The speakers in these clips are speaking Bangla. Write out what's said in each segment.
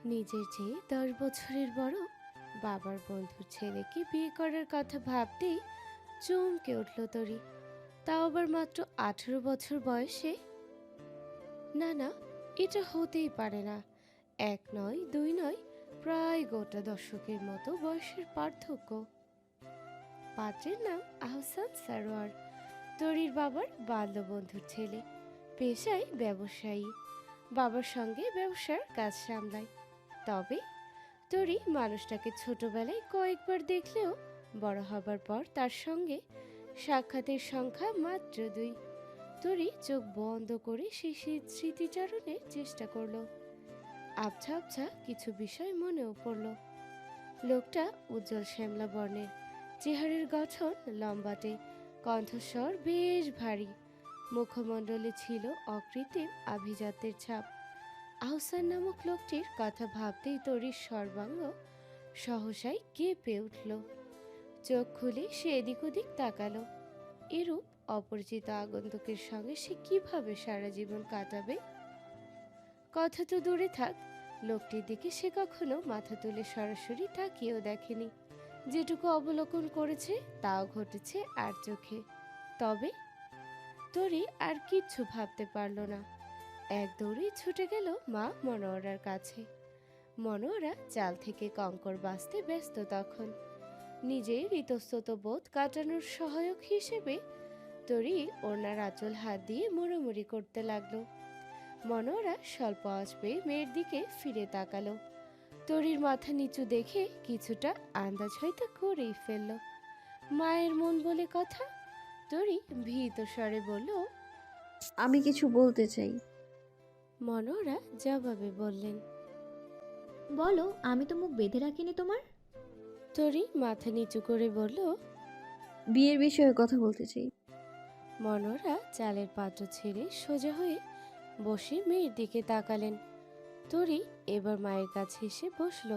নিজের চেয়ে 10 বছরের বড় বাবার বন্ধুর ছেলেকে বিয়ে করার কথা ভাবতেই চমকে উঠল তরি। তাও আবার মাত্র 18 বছর বয়সে। না না, এটা হতেই পারে না। এক নয়, দুই নয়, প্রায় গোটা দশকের মতো বয়সের পার্থক্য। পাত্রের নাম আহসান সারোয়ার, তরির বাবার বাল্যবন্ধুর ছেলে। পেশায় ব্যবসায়ী, বাবার সঙ্গে ব্যবসার কাজ সামলায়। তবে তরি মানুষটাকে ছোটবেলায় কয়েকবার দেখলেও বড় হবার পর তার সঙ্গে সাক্ষাতের সংখ্যা মাত্র 2। তরি চোখ বন্ধ করে সেই স্মৃতিচারণের চেষ্টা করলো। আবছা আবছা কিছু বিষয় মনেও পড়ল। লোকটা উজ্জ্বল শ্যামলা বর্ণের, চেহারার গঠন লম্বাটে, কণ্ঠস্বর বেশ ভারী, মুখমণ্ডলে ছিল অকৃত্রিম আভিজাত্যের ছাপ। আহসান নামক লোকটির কথা ভাবতেই তরির সর্বাঙ্গ সহসাই কেঁপে উঠল। চোখ খুলে সে এদিক ওদিক তাকালো। এরূপ অপরিচিত আগন্তুকের সঙ্গে সে কিভাবে সারা জীবন কাটাবে? কথা তো দূরে থাক, লোকটির দিকে সে কখনো মাথা তুলে সরাসরি তাকিয়েও দেখেনি। যেটুকু অবলোকন করেছে তাও ঘটেছে আর চোখে। তবে তরি আর কিচ্ছু ভাবতে পারল না। এক দৌড়ে ছুটে গেল মা মনোয়ারার কাছে। মনোয়ারা চাল থেকে কঙ্কর বাছতে ব্যস্ত তখন। নিজের ইতস্তত বোধ কাটানোর সহায়ক হিসেবে তরি ওনার আঁচল হাত দিয়ে মুড়োমুড়ি করতে লাগলো। মনোয়ারা স্বল্প আঁচ পেয়ে মেয়ের দিকে ফিরে তাকালো। তরির মাথা নিচু দেখে কিছুটা আন্দাজ হয়তো করেই ফেলল। মায়ের মন বলে কথা। তরি ভীত স্বরে বলল, আমি কিছু বলতে চাই। মনোয়ারা জবাবে বললেন, বলো, আমি তো মুখ বেঁধে রাখিনি তোমার। তরি মাথা নিচু করে বলল। বিয়ের বিষয়ে কথা বলতে চাই। মনোয়ারা চালের পাত্র ছেড়ে সোজা হয়ে বসে মেয়ের দিকে তাকালেন। তরি এবার মায়ের কাছে এসে বসল।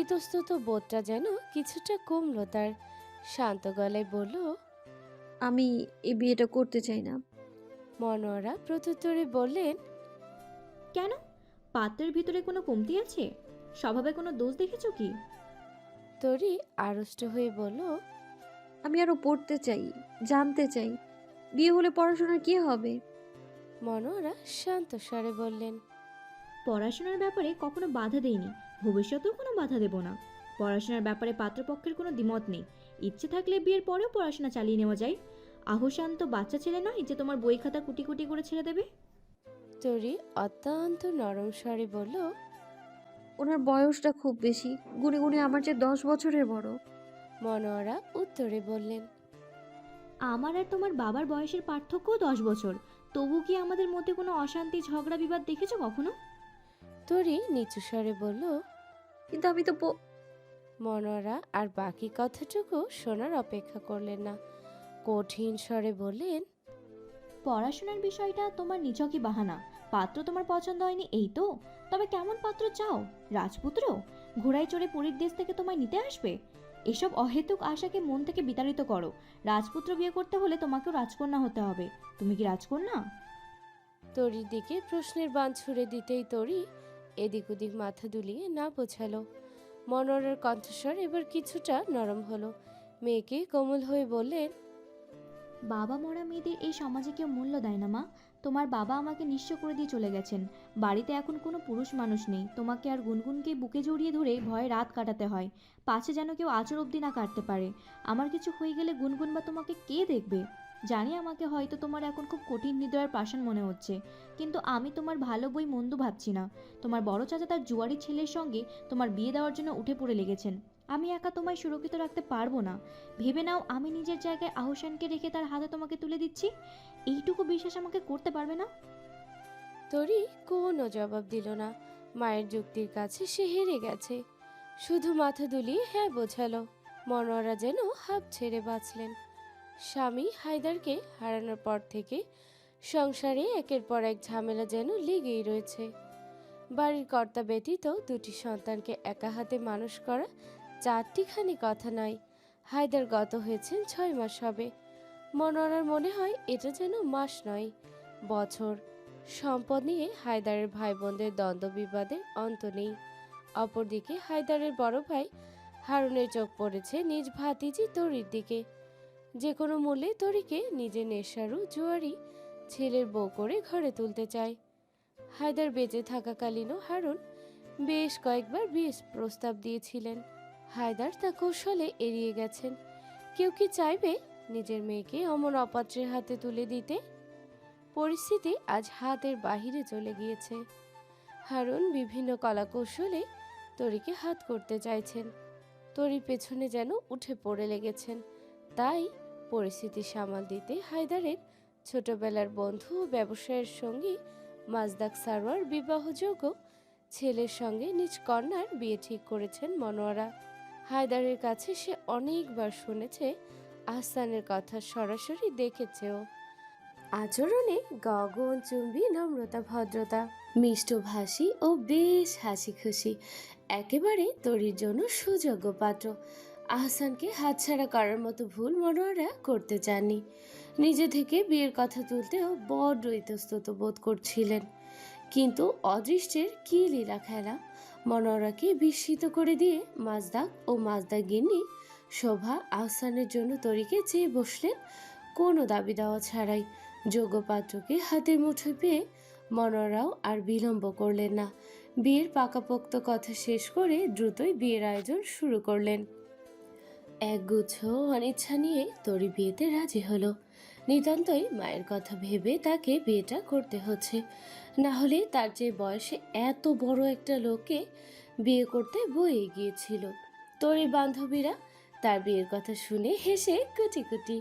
ইতস্তত বোধটা যেন কিছুটা কমলো তার। শান্ত গলায় বলল, আমি এই বিয়েটা করতে চাই না। মনোয়ারা প্রত্যুত্তরে বললেন, কেন? পাত্রের ভিতরে কোনো কমতি আছে? স্বভাবে কোনো দোষ দেখেছো কি? তরি আড়ষ্ট হয়ে বলল, আমি আরো পড়তে চাই, জানতে চাই। বিয়ে হলে পড়াশোনার কি হবে? মনোয়ারা শান্ত স্বরে বললেন, পড়াশোনার ব্যাপারে কখনো বাধা দেইনি, ভবিষ্যতেও কোনো বাধা দেব না। পড়াশোনার ব্যাপারে পাত্রপক্ষের কোনো দ্বিমত নেই। ইচ্ছে থাকলে বিয়ের পরেও পড়াশোনা চালিয়ে নেওয়া যায়। আহসান তো বাচ্চা ছেলে নয় যে তোমার বই খাতা কুটি কুটি করে ছেড়ে দেবে। তরি অত্যন্ত নরম স্বরে বলল, ওনার বয়সটা খুব বেশি, গুনে গুনে আমার চেয়ে 10 বছরের বড়। মনোয়ারা উত্তরে বললেন, আমার আর তোমার বাবার বয়সের পার্থক্য 10 বছর। তবু কি আমাদের মধ্যে কোনো অশান্তি ঝগড়া বিবাদ দেখেছো কখনো? তরি নিচু স্বরে বলল। কিন্তু আমি তো মনোয়ারা আর বাকি কথাটুকু শোনার অপেক্ষা করলেন না। কঠিন স্বরে বললেন, পড়াশোনার বিষয়টা তোমার নিছকই বাহানা। পাত্র তোমার পছন্দ হয়নি এই তো? তবে কেমন পাত্র চাও? রাজপুত্র? ঘোড়ায় চড়ে পুরীর দেশ থেকে তোমায় নিতে আসবে? এসব অহেতুক আশাকে মন থেকে বিতাড়িত করো। রাজপুত্র বিয়ে করতে হলে তোমাকেও রাজকন্যা হতে হবে। তুমি কি রাজকন্যা? তরির দিকে প্রশ্নের বাণ ছুড়ে দিতেই তরি এদিক ওদিক মাথা দুলিয়ে না বোঝালো। মনোয়ারার কণ্ঠস্বর এবার কিছুটা নরম হলো। মেয়েকে কোমল হয়ে বললেন, বাবা মরা মেয়েদের এই সমাজে কেউ মূল্য দেয় না মা। তোমার বাবা আমাকে নিঃস্ব করে দিয়ে চলে গেছেন। বাড়িতে এখন কোনো পুরুষ মানুষ নেই। তোমাকে আর গুনগুনকে বুকে জড়িয়ে ধরে ভয়ে রাত কাটাতে হয়, পাছে যেন কেউ আঁচড় অবধি না কাটতে পারে। আমার কিছু হয়ে গেলে গুনগুন বা তোমাকে কে দেখবে? জানি আমাকে হয়তো তোমার এখন খুব কঠিন হৃদয়ের পাষাণ মনে হচ্ছে, কিন্তু আমি তোমার ভালো বই মন্দ ভাবছি না। তোমার বড় চাচা তার জুয়ারি ছেলের সঙ্গে তোমার বিয়ে দেওয়ার জন্য উঠে পড়ে লেগেছেন। আমি একা তোমায় সুরক্ষিত রাখতে পারবো না। ভেবে নাও আমি নিজের জায়গায় আহসানকে রেখে তার হাতে তোমাকে তুলে দিচ্ছি। এইটুকু বিশ্বাস আমাকে করতে পারবে না? তরি কোনো জবাব দিল না। মায়ের যুক্তির কাছে সে হেরে গেছে। শুধু মাথা দুলিয়ে হ্যাঁ বোঝালো। মনোয়ারা যেন হাঁপ ছেড়ে বাঁচলেন। স্বামী হায়দারকে হারানোর পর থেকে সংসারে একের পর এক ঝামেলা যেন লেগেই রয়েছে। বাড়ির কর্তা ব্যতীত দুটি সন্তানকে একা হাতে মানুষ করা চারটিখানি কথা নয়। হায়দার গত হয়েছেন 6 মাস হবে। মনোয়ারার মনে হয় এটা যেন মাস নয়, বছর। সম্পদ নিয়ে হায়দারের ভাই বোনদের দ্বন্দ্ব বিবাদের অন্ত নেই। অপরদিকে হায়দারের বড় ভাই হারুনের চোখ পড়েছে নিজ ভাতিজি তরির দিকে। যে কোনো মূল্যে তরিকে নিজের নেশারু জুয়ারি ছেলের বউ করে ঘরে তুলতে চায়। হায়দার বেঁচে থাকাকালীনও হারুন বেশ কয়েকবার বিয়ের প্রস্তাব দিয়েছিলেন। হায়দার তা কৌশলে এড়িয়ে গেছেন। কেউ কি চাইবে নিজের মেয়েকে অমন অপাত্রের হাতে তুলে দিতে? পরিস্থিতি আজ হাতের বাহিরে চলে গিয়েছে। হারুন বিভিন্ন কলাকৌশলে তরিকে হাত করতে চাইছেন। তরির পেছনে যেন উঠে পড়ে লেগেছেন। তাই পরিস্থিতি সামাল দিতে হায়দারের ছোটবেলার বন্ধু ও ব্যবসায়ের সঙ্গী মাজদাক সারোয়ার বিবাহযোগ্য ছেলের সঙ্গে নিজ কন্যার বিয়ে ঠিক করেছেন মনোয়ারা। হায়দারের কাছে সে অনেকবার শুনেছে, আহসানের কথা সরাসরি দেখেছেও। আচরণে গগনচুম্বী নম্রতা ভদ্রতা, মিষ্টভাষী ও বেশ হাসি খুশি, একেবারে তরির জন্য সুযোগ্য পাত্র। আহসানকে হাতছাড়া করার মতো ভুল মনোয়ারা করতে চাননি। নিজে থেকে বিয়ের কথা তুলতেও বড্ড ইতস্তত বোধ করছিলেন। কিন্তু অদৃষ্টের কি লীলা খেলা! মনোয়ারাকে বিস্মিত করে দিয়ে মাজদাক ও মাজদা গিন্নি শোভা আহসানের জন্য তরিকে চেয়ে বসলেন কোনো দাবি দেওয়া ছাড়াই। যোগ্য পাত্রকে হাতের মুঠোয় পেয়ে মনোয়ারাও আর বিলম্ব করলেন না। বিয়ের পাকাপোক্ত কথা শেষ করে দ্রুতই বিয়ের আয়োজন শুরু করলেন। একগুচ্ছ অনিচ্ছা নিয়ে তরি বিয়েতে রাজি হলো। নিতান্তই মায়ের কথা ভেবে তাকে বিয়েটা করতে হচ্ছে, না হলে তার যে বয়সে এত বড় একটা লোককে বিয়ে করতে বয়ে গিয়েছিল। তরির বান্ধবীরা তার বিয়ের কথা শুনে হেসে কুটি কুটি।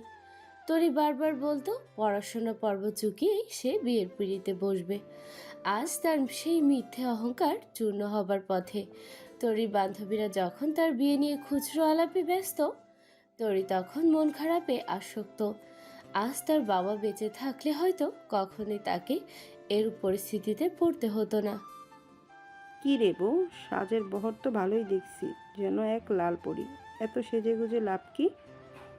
তরি বারবার বলতো পড়াশোনা পর্ব চুকিয়েই সে বিয়ের পিঁড়িতে বসবে। আজ তার সেই মিথ্যে অহংকার চূর্ণ হবার পথে। তরির বান্ধবীরা যখন তার বিয়ে নিয়ে খুচরো আলাপে ব্যস্ত, তরি তখন মন খারাপে আসক্ত। আজ তার বাবা বেঁচে থাকলে হয়তো কখনোই তাকে এর পরিস্থিতিতে পড়তে হতো না। কি রে বউ, সাজের বহর তো ভালোই দেখছি, যেন এক লাল পরি। এত সেজে গুজে লাভ কি?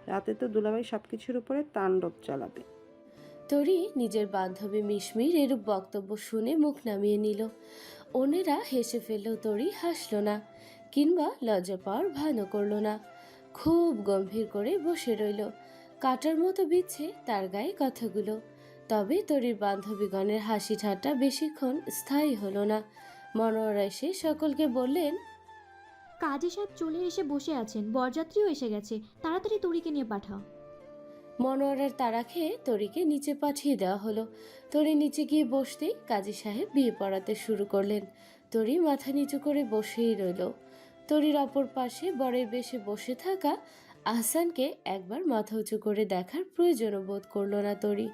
রাতে তো দুলাভাই সবকিছুর উপরে তাণ্ডব চালাবে। তরি নিজের বান্ধবী মিশমির এরূপ বক্তব্য শুনে মুখ নামিয়ে নিল। অন্যেরা হেসে ফেললেও তরি হাসল না, কিংবা লজ্জা পাওয়ার ভানও করল না। খুব গম্ভীর করে বসে রইল। কাটার মতো বিচ্ছে তার গায়ে কথাগুলো। তবে তরির বান্ধবীগণের হাসি ঠাট্টা বেশিক্ষণ স্থায়ী হলো না। মনোয়ারা এসে সকলকে বললেন, কাজী সাহেব চলে এসে বসে আছেন, বরযাত্রীও এসে গেছে, তাড়াতাড়ি তরিকে নিয়ে পাঠাও। মনোয়ারার তাড়া খেয়ে তরিকে নিচে পাঠিয়ে দেওয়া হলো। তরি নিচে গিয়ে বসতেই কাজী সাহেব বিয়ে পড়াতে শুরু করলেন। তরি মাথা নিচু করে বসেই রইল। তরির অপর পাশে বরের বেশে বসে থাকা আহসানকে একবার মাথা উঁচু করে দেখার প্রয়োজনও বোধ করল না তরি।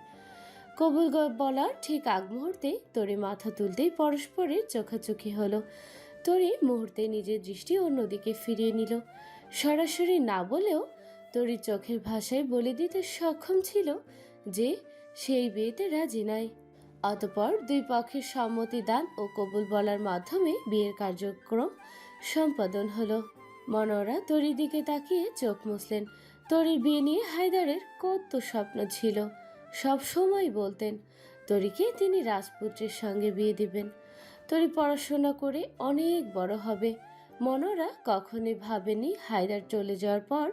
কবুল বলার ঠিক আগ মুহূর্তে তরি মাথা তুলতেই পরস্পরের চোখাচোখি হলো। তরি মুহূর্তে নিজের দৃষ্টি অন্যদিকে ফিরিয়ে নিল। সরাসরি না বলেও তরির চোখের ভাষায় বলে দিতে সক্ষম ছিল যে সেই বিয়েতে রাজি নাই। অতঃপর দুই পক্ষের সম্মতি দান ও কবুল বলার মাধ্যমে বিয়ের কার্যক্রম সম্পাদন হলো। মনোয়ারা তরির দিকে তাকিয়ে চোখ মুছলেন। তরির বিয়ে নিয়ে হায়দারের কত স্বপ্ন ছিল। সব সময় বলতেন তরিকে তিনি রাজপুত্রের সঙ্গে বিয়ে দিবেন। তরি পড়াশোনা করে অনেক বড় হবে। মনোয়ারা কখনোই ভাবেনি হায়দার চলে যাওয়ার পর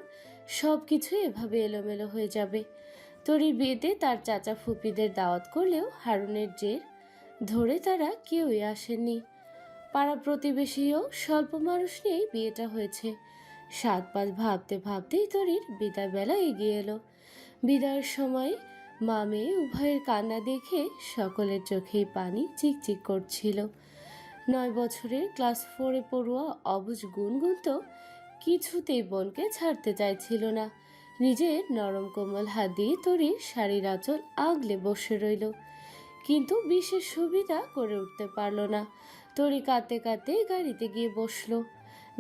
সব কিছু এভাবে এলোমেলো হয়ে যাবে। তরির বিয়েতে তার চাচা ফুপিদের দাওয়াত করলেও হারুনের জের ধরে তারা কেউই আসেননি। পাড়া প্রতিবেশীও স্বল্প মানুষ নিয়েই বিয়েটা হয়েছে। 7-5 ভাবতে ভাবতেই তরির বিদায় বেলা এগিয়ে এলো। বিদায়ের সময় মা মেয়ে উভয়ের কান্না দেখে সকলের চোখেই পানি চিকচিক করছিল। 9 বছরের ক্লাস 4-এ পড়ুয়া অবুঝ গুনগুন তো কিছুতেই বোনকে ছাড়তে চাইছিল না। নিজের নরম কোমল হাত দিয়ে তরির শাড়ির আঁচল আগলে বসে রইল, কিন্তু বিশেষ সুবিধা করে উঠতে পারল না। তরি কাঁদতে কাঁদতে গাড়িতে গিয়ে বসলো।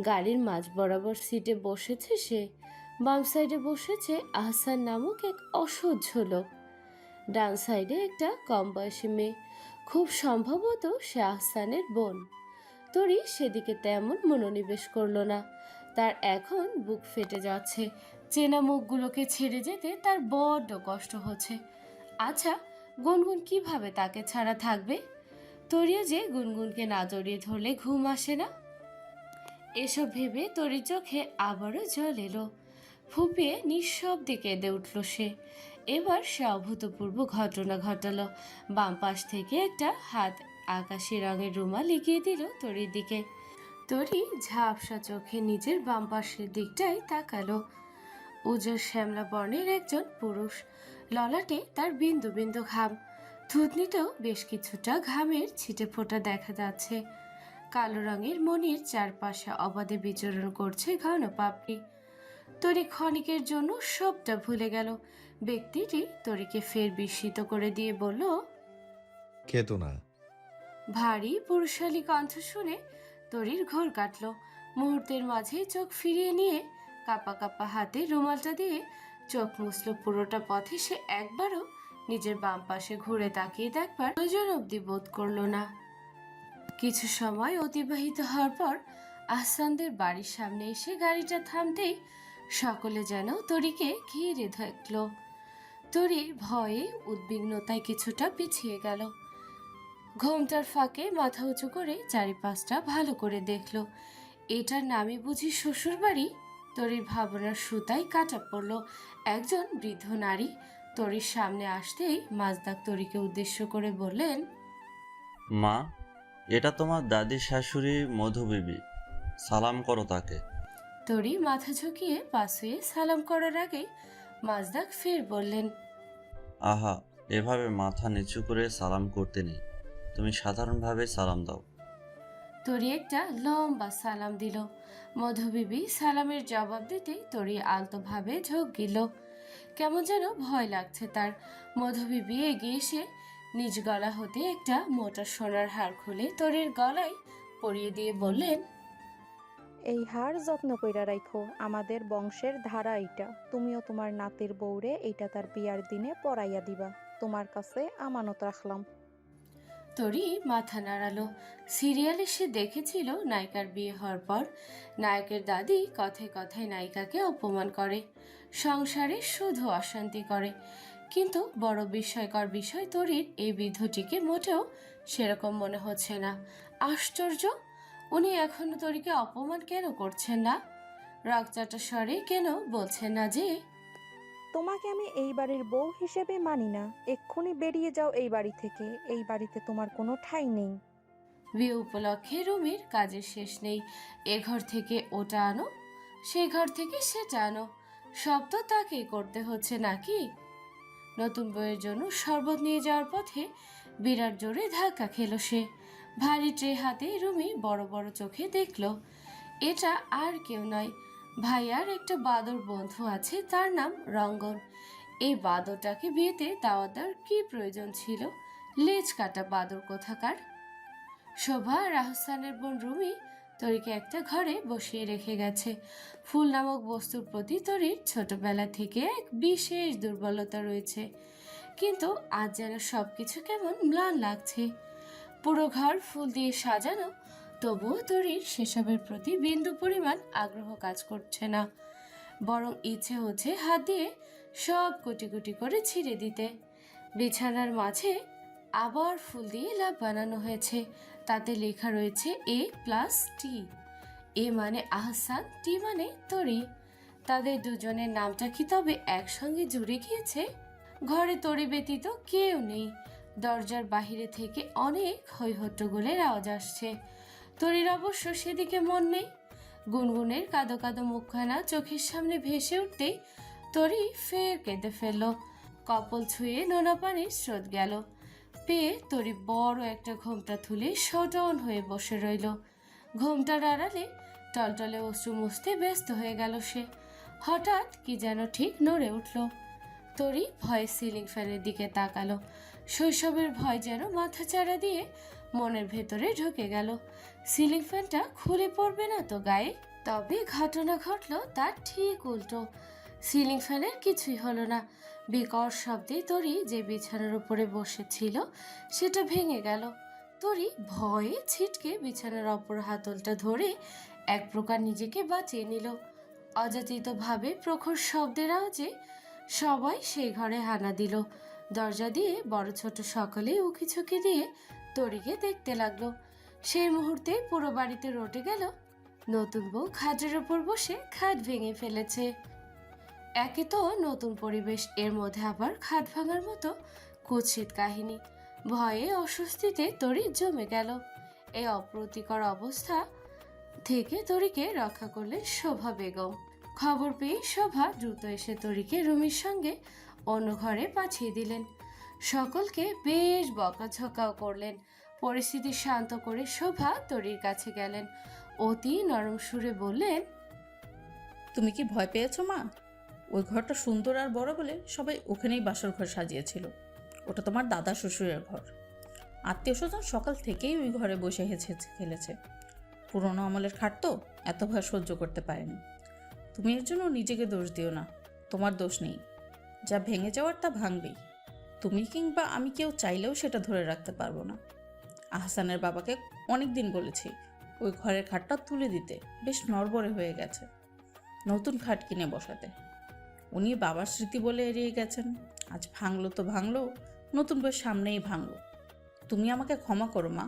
গাড়ির মাঝ বরাবর সিটে বসেছে সে। বাম সাইডে বসেছে আহসান নামক এক অসহ্য লোক। ডান সাইডে একটা কম বয়সী মেয়ে, খুব সম্ভবত সে আহসানের বোন। তরি সেদিকে তেমন মনোনিবেশ করলো না। তার এখন বুক ফেটে যাচ্ছে। চেনা মুখগুলোকে ছেড়ে যেতে তার বড্ড কষ্ট হচ্ছে। আচ্ছা, গুনগুন কিভাবে তাকে ছাড়া থাকবে? তরিও যে গুনগুনকে না জড়িয়ে ধরলে ঘুম আসে না। এসব ভেবে তরির চোখে আবারও জল এলো। ফুপিয়ে নিঃশব্দে কেঁদে উঠল সে। এবার সে অভূতপূর্ব ঘটনা ঘটালো। বাম পাশ থেকে একটা হাত আকাশি রঙের রুমাল এগিয়ে দিল তরির দিকে। তরি ঝাপসা চোখে নিজের বাম পাশের দিকটাই তাকালো। উজ্জ্বল শ্যামলা বর্ণের একজন পুরুষ, ললাটে তার বিন্দু বিন্দু ঘাম, থুতনিতেও বেশ কিছুটা ঘামের ছিটে ফোঁটা দেখা যাচ্ছে। কালো রঙের মনির চারপাশে অবাধে বিচরণ করছে ঘন পাপড়ি। তরি ক্ষণিকের জন্য সবটা ভুলে গেল। ব্যক্তিটি তরিকে ফের বিস্মিত করে দিয়ে বলল, খেতো না। ভারী পুরুষালী কণ্ঠ শুনে তরির ঘোর কাটল। মুহূর্তের মাঝে চোখ ফিরিয়ে নিয়ে কাপা কাপা হাতে রুমালটা দিয়ে চোখ মুছল। পুরোটা পথে সে একবারও নিজের বাম পাশে ঘুরে তাকিয়ে দেখবার প্রয়োজন অবধি বোধ করল না। কিছু সময় অতিবাহিত হওয়ার পর আহসানদের বাড়ির সামনে এসে গাড়িটা থামতেই সকলে যেন তরিকে ঘিরে ধরল। তরির ভয়ে উদ্বিগ্নতায় কিছুটা পিছিয়ে গেল। ঘোমটার ফাঁকে মাথা উঁচু করে চারিপাশটা ভালো করে দেখল। এটার নামই বুঝি শ্বশুর বাড়ি? তরির ভাবনার সুতায় কাটা পড়ল। একজন বৃদ্ধ নারী তরির সামনে আসতেই মাজদাক তরিকে উদ্দেশ্য করে বললেন, মা, এটা তোমার দাদির শাশুড়ি মধু বিবি, সালাম করো তাকে। তরি মাথা ঝুঁকিয়ে পাশ হয়ে সালাম করার আগে মাজদাক ফের বললেন, আহা, এভাবে মাথা নিচু করে সালাম করতে নেই, তুমি সাধারণভাবে সালাম দাও। তরি একটা লম্বা সালাম দিল। মধুবিবি সালামের জবাব দিতে তরি আলতোভাবে ঝোঁক গেল। কেমন যেন ভয় লাগছে তার। মধুবিবি এগিয়ে এসে নিজ গলা হতে একটা মোটা সোনার হার খুলে তরির গলায় পরিয়ে দিয়ে বললেন, এই হার যত্ন কইরা রাখো, আমাদের বংশের ধারা এইটা। তুমিও তোমার নাতির বউরে এইটা তার বিয়ার দিনে পরাইয়া দিবা। তোমার কাছে আমানত রাখলাম। তরি মাথা নাড়ালো। সিরিয়ালে সে দেখেছিল নায়িকার বিয়ে হওয়ার পর নায়কের দাদি কথায় কথায় নায়িকাকে অপমান করে, সংসারে শুধু অশান্তি করে। কিন্তু বড় বিস্ময়কর বিষয়, তরির এই বিধূটিকে মোটেও সেরকম মনে হচ্ছে না। আশ্চর্য, উনি এখনো তরিকে অপমান কেন করছেন না? রকচাটা স্বরে কেন বলছেন না যে, তোমাকে আমি এই বাড়ির বউ হিসেবে মানি না। এক্ষুনি বেরিয়ে যাও এই বাড়ি থেকে। এই বাড়িতে তোমার কোনো ঠাঁই নেই। বিয়ে উপলক্ষে রুমির কাজের শেষ নেই। এ ঘর থেকে ওটা আনো, সে ঘর থেকে সেটা আনো, সব তো তাকেই করতে হচ্ছে নাকি? নতুন বইয়ের জন্য শরবত নিয়ে যাওয়ার পথে বিরাট জোরে ধাক্কা খেল সে। ভারী ট্রে হাতে রুমি বড় বড় চোখে দেখল, এটা আর কেউ নয়, ভাইয়ার একটা বাদর বন্ধু আছে, তার নাম রঙ্গন। এই বাদরটাকে বিয়েতে দাওয়াত দেওয়ার কি প্রয়োজন ছিল? লেজ কাটা বাদর কোথাকার। শোভা আর আহসানের বোন রুমি তরিকে একটা ঘরে বসিয়ে রেখে গেছে। ফুল নামক বস্তুর প্রতি তরির ছোটবেলা থেকে এক বিশেষ দুর্বলতা রয়েছে। কিন্তু আজ যেন সবকিছু কেমন ম্লান লাগছে। পুরো ঘর ফুল দিয়ে সাজানো, তবুও তরির সেসবের প্রতি বিন্দু পরিমাণ আগ্রহ কাজ করছে না। বরং ইচ্ছে হচ্ছে হাত দিয়ে সব কোটি কোটি করে ছিঁড়ে দিতে। বিছানার মাঝে আবার ফুল দিয়ে লাভ বানানো হয়েছে। তাতে লেখা রয়েছে A+T। এ মানে আহসান, টি মানে তরি। তাদের দুজনের নামটা কি তবে একসঙ্গে জুড়ে গিয়েছে? ঘরে তরি ব্যতীত কেউ নেই। দরজার বাহিরে থেকে অনেক হৈহট্টগোলের আওয়াজ আসছে। তরির অবশ্য সেদিকে মন নেই। গুনগুনের কাদো কাদো মুখখানা চোখের সামনে ভেসে উঠতেই তরি ফের কেঁদে ফেলল। কপল ছুঁয়ে নোনা পানির স্রোত গেল। পেয়ে তরি বড় একটা ঘোমটা তুলে সটন হয়ে বসে রইল। ঘোমটার আড়ালে টলটলে অশ্রু মুছতে ব্যস্ত হয়ে গেল সে। হঠাৎ কি যেন ঠিক নড়ে উঠল। তরি ভয়ে সিলিং ফ্যানের দিকে তাকালো। শৈশবের ভয় যেন মাথা চাড়া দিয়ে মনের ভেতরে ঢুকে গেল। সিলিং ফ্যানটা খুলে পড়বে না তো গায়ে? তবে ঘটনা ঘটল তার ঠিক উল্টো। সিলিং ফ্যানের কিছুই হলো না। বিকট শব্দে তরি যে বিছানার উপরে বসেছিল সেটা ভেঙে গেল। তরি ভয়ে ছিটকে বিছানার অপর হাতলটা ধরে এক প্রকার নিজেকে বাঁচিয়ে নিল। অযাচিতভাবে প্রখর শব্দের আওয়াজে সবাই সেই ঘরে হানা দিল। দরজা দিয়ে বড় ছোট সকলে উকিঝুঁকি দিয়ে তরিকে দেখতে লাগলো। সেই মুহূর্তে পুরো বাড়িতে রটে গেল নতুন বউ খাটের ওপর বসে খাট ভেঙে ফেলেছে। একে তো নতুন পরিবেশ, এর মধ্যে আবার খাট ভাঙার মতো কুৎসিত কাহিনী। ভয়ে অস্বস্তিতে তরি জমে গেল। এই অপ্রীতিকর অবস্থা থেকে তরিকে রক্ষা করলেন শোভা বেগম। খবর পেয়ে শোভা দ্রুত এসে তরিকে রুমির সঙ্গে অন্য ঘরে পাঠিয়ে দিলেন। সকলকে বেশ বকাঝকাও করলেন। পরিস্থিতি শান্ত করে শোভা তরির কাছে গেলেন। অতি নরম সুরে বললেন, তুমি কি ভয় পেয়েছো মা? ওই ঘরটা সুন্দর আর বড় বলে সবাই ওখানেই বাসর ঘর সাজিয়েছিল। ওটা তোমার দাদা শ্বশুরের ঘর। আত্মীয় স্বজন সকাল থেকেই ওই ঘরে বসে হেঁচে খেলেছে। পুরোনো আমলের খাট তো এত ভয় সহ্য করতে পারেনি। তুমি এর জন্য নিজেকে দোষ দিও না, তোমার দোষ নেই। যা ভেঙে যাওয়ার তা ভাঙবেই। তুমি কিংবা আমি কেউ চাইলেও সেটা ধরে রাখতে পারবো না। আহসানের বাবাকে অনেক দিন বলেছি ওই ঘরের খাটটা তুলে দিতে, বেশ নড়বড়ে হয়ে গেছে, নতুন খাট কিনে বসাতে। উনি বাবার স্মৃতি বলে এড়িয়ে গেছেন। আজ ভাঙলো তো ভাঙলো, নতুন বই সামনেই ভাঙলো। তুমি আমাকে ক্ষমা করো মা।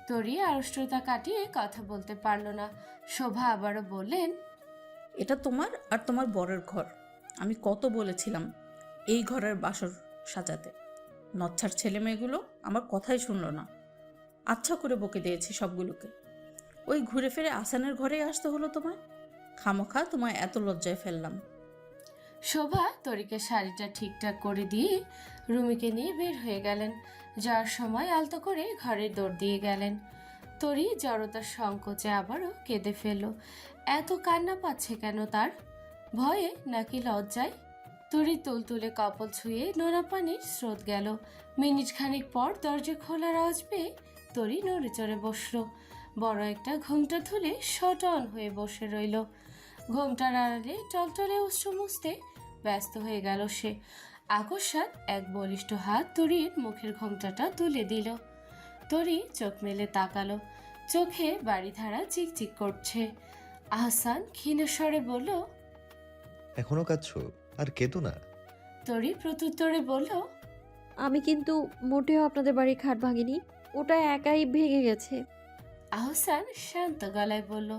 তরি আড়ষ্টতা কাটিয়ে কথা বলতে পারল না। শোভা আবারও বললেন, এটা তোমার আর তোমার বরের ঘর। আমি কত বলেছিলাম এই ঘরের বাসর সাজাতে। নচ্ছার ছেলে মেয়েগুলো আমার কথাই শুনলো না। আচ্ছা করে বকে দিয়েছি সবগুলোকে। ওই ঘুরে ফিরে আসানের ঘরেই আসতে হলো তোমায়। খামোখা তোমায় এত লজ্জায় ফেললাম। শোভা তরিকে শাড়িটা ঠিকঠাক করে দিয়ে রুমিকে নিয়ে বের হয়ে গেলেন। যাওয়ার সময় আলতো করে ঘরের দৌড় দিয়ে গেলেন। তরি জড়তার সংকোচে আবারও কেঁদে ফেলল। এত কান্না পাচ্ছে কেন তার? ভয়ে নাকি লজ্জায়? তরি তুলতুলে কপাল ছুঁয়ে নোনা পানির স্রোত গেল। মিনিট খানিক পর দরজা খোলার আওয়াজ পেয়ে তরি নড়ে চড়ে বসল। বড় একটা ঘোমটা তুলে সটন হয়ে বসে রইল। ঘোমটার আড়ালে টলটলে অশ্রু মুছতে ব্যস্ত হয়ে গেল সে। আকস্মাৎ এক বলিষ্ঠ হাত তরির মুখের ঘোমটাটা তুলে দিল। তরি চোখ মেলে তাকালো। চোখে বাড়িধারা চিকচিক করছে। আহসান ক্ষীণস্বরে বলল, এখনো কাঁদছো? আর কেঁদো না। তরি প্রত্যুত্তরে বলল, আমি কিন্তু মোটেও আপনাদের বাড়ির খাট ভাঙিনি, ওটা একাই ভেঙে গেছে। আহসান শান্ত গলায় বলল,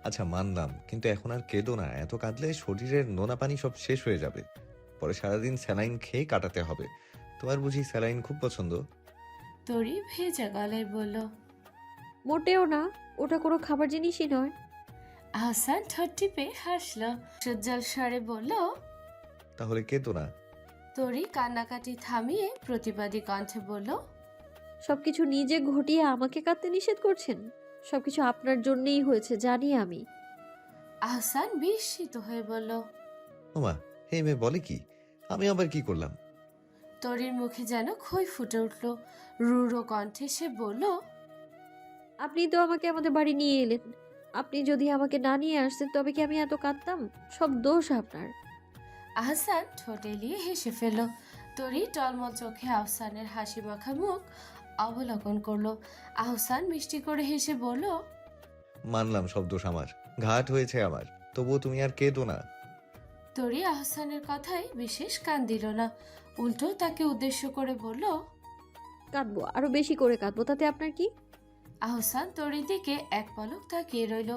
আচ্ছা মানলাম, কিন্তু এখন আর কেঁদো না। এত কাঁদলে শরীরের নোনা পানি সব শেষ হয়ে যাবে। পরে সারাদিন স্যালাইন খেয়ে কাটাতে হবে। তোমার বুঝি স্যালাইন খুব পছন্দ? তরি ভেজা গলায় বলল। মোটেও না, ওটা কোনো খাবার জিনিসই নয়। আহসান ঠোঁট টিপে হাসল। সজ্জাল স্বরে বলল, তাহলে কেঁদো না। তরি কান্নাকাটি থামিয়ে প্রতিবাদী কণ্ঠে বলল, সবকিছু নিজে ঘটিয়ে আমাকে কাঁদতে নিষেধ করছেন? সবকিছু আপনার জন্যই হয়েছে জানি আমি। আহসান বিস্মিত হয়ে বলল। ওমা, এই মেয়ে বলে কি? আমি আবার কি করলাম? তরির মুখে যেন খই ফুটে উঠল। রূঢ় কণ্ঠে সে বলল, আপনি তো আমাকে আমাদের বাড়ি নিয়ে এলেন। আপনি যদি আমাকে না নিয়ে আসতেন তবে কি আমি এত কাঁদতাম? সব দোষ আপনার। আহসান ঠোঁট এলিয়ে হেসে ফেলল। তরি টলমল চোখে আহসানের হাসি মাখা মুখ অবলোকন করলো। আহসান মিষ্টি করে হেসে বলল, মানলাম সব দোষ আমার, ঘাট হয়েছে আমার, তবুও তুমি আর কেঁদো না। তরি আহসানের কথায় বিশেষ কান দিল না। উল্টো তাকে উদ্দেশ্য করে বলল, কাঁদবো, আরো বেশি করে কাঁদবো, তাতে আপনার কি? আহসান তরির দিকে এক পলক তাকিয়ে রইল।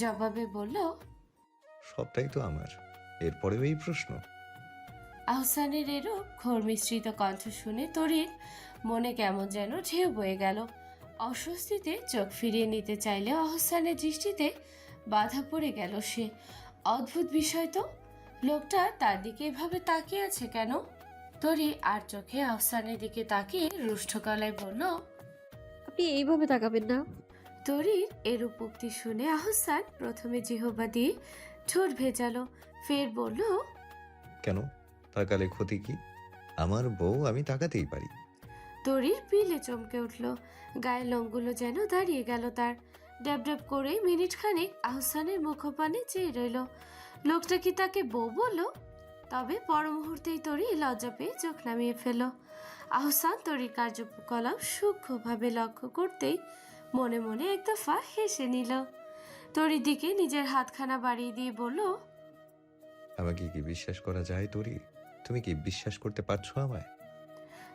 জবাবে বলল, সবটাই তো আমার, এরপরেও এই প্রশ্ন? আহসানের এরূপ ঘোর মিশ্রিত কণ্ঠ শুনে তরির মনে কেমন যেন ঢেউ বয়ে গেল। অস্বস্তিতে চোখ ফিরিয়ে নিতে চাইলেও আহসানের দৃষ্টিতে বাধা পড়ে গেল সে। অদ্ভুত বিষয় তো, লোকটা তার দিকে এভাবে তাকিয়ে আছে কেন? তরি আর চোখে আহসানের দিকে তাকিয়ে রুষ্ট গলায় বলল, আপনি এইভাবে তাকাবেন না। তরির এরূপ উক্তি শুনে আহসান প্রথমে জিহ্বা দিয়ে ঠোঁট ভেজালো, ফের বলল, কেন? তাকালে ক্ষতি কি? আমার বউ, আমি তাকাতেই পারি। তরির পিলে চমকে উঠল। গায়ের লোমগুলো যেন দাঁড়িয়ে গেল তার। ড্যাব ড্যাব করে মিনিট খানেক আহসানের মুখপানে চেয়ে রইল। লোকটা কি তাকে বউ বলল? তবে পর মুহূর্তেই তরি লজ্জা পেয়ে চোখ নামিয়ে ফেল। আহসান তরির কার্যকলাপ সূক্ষ্মভাবে লক্ষ্য করতেই মনে মনে এক দফা হেসে নিল। তরির দিকে নিজের হাতখানা বাড়িয়ে দিয়ে বলল, আমাকে কি বিশ্বাস করা যায় তরি? তুমি কি বিশ্বাস করতে পারছো আমায়?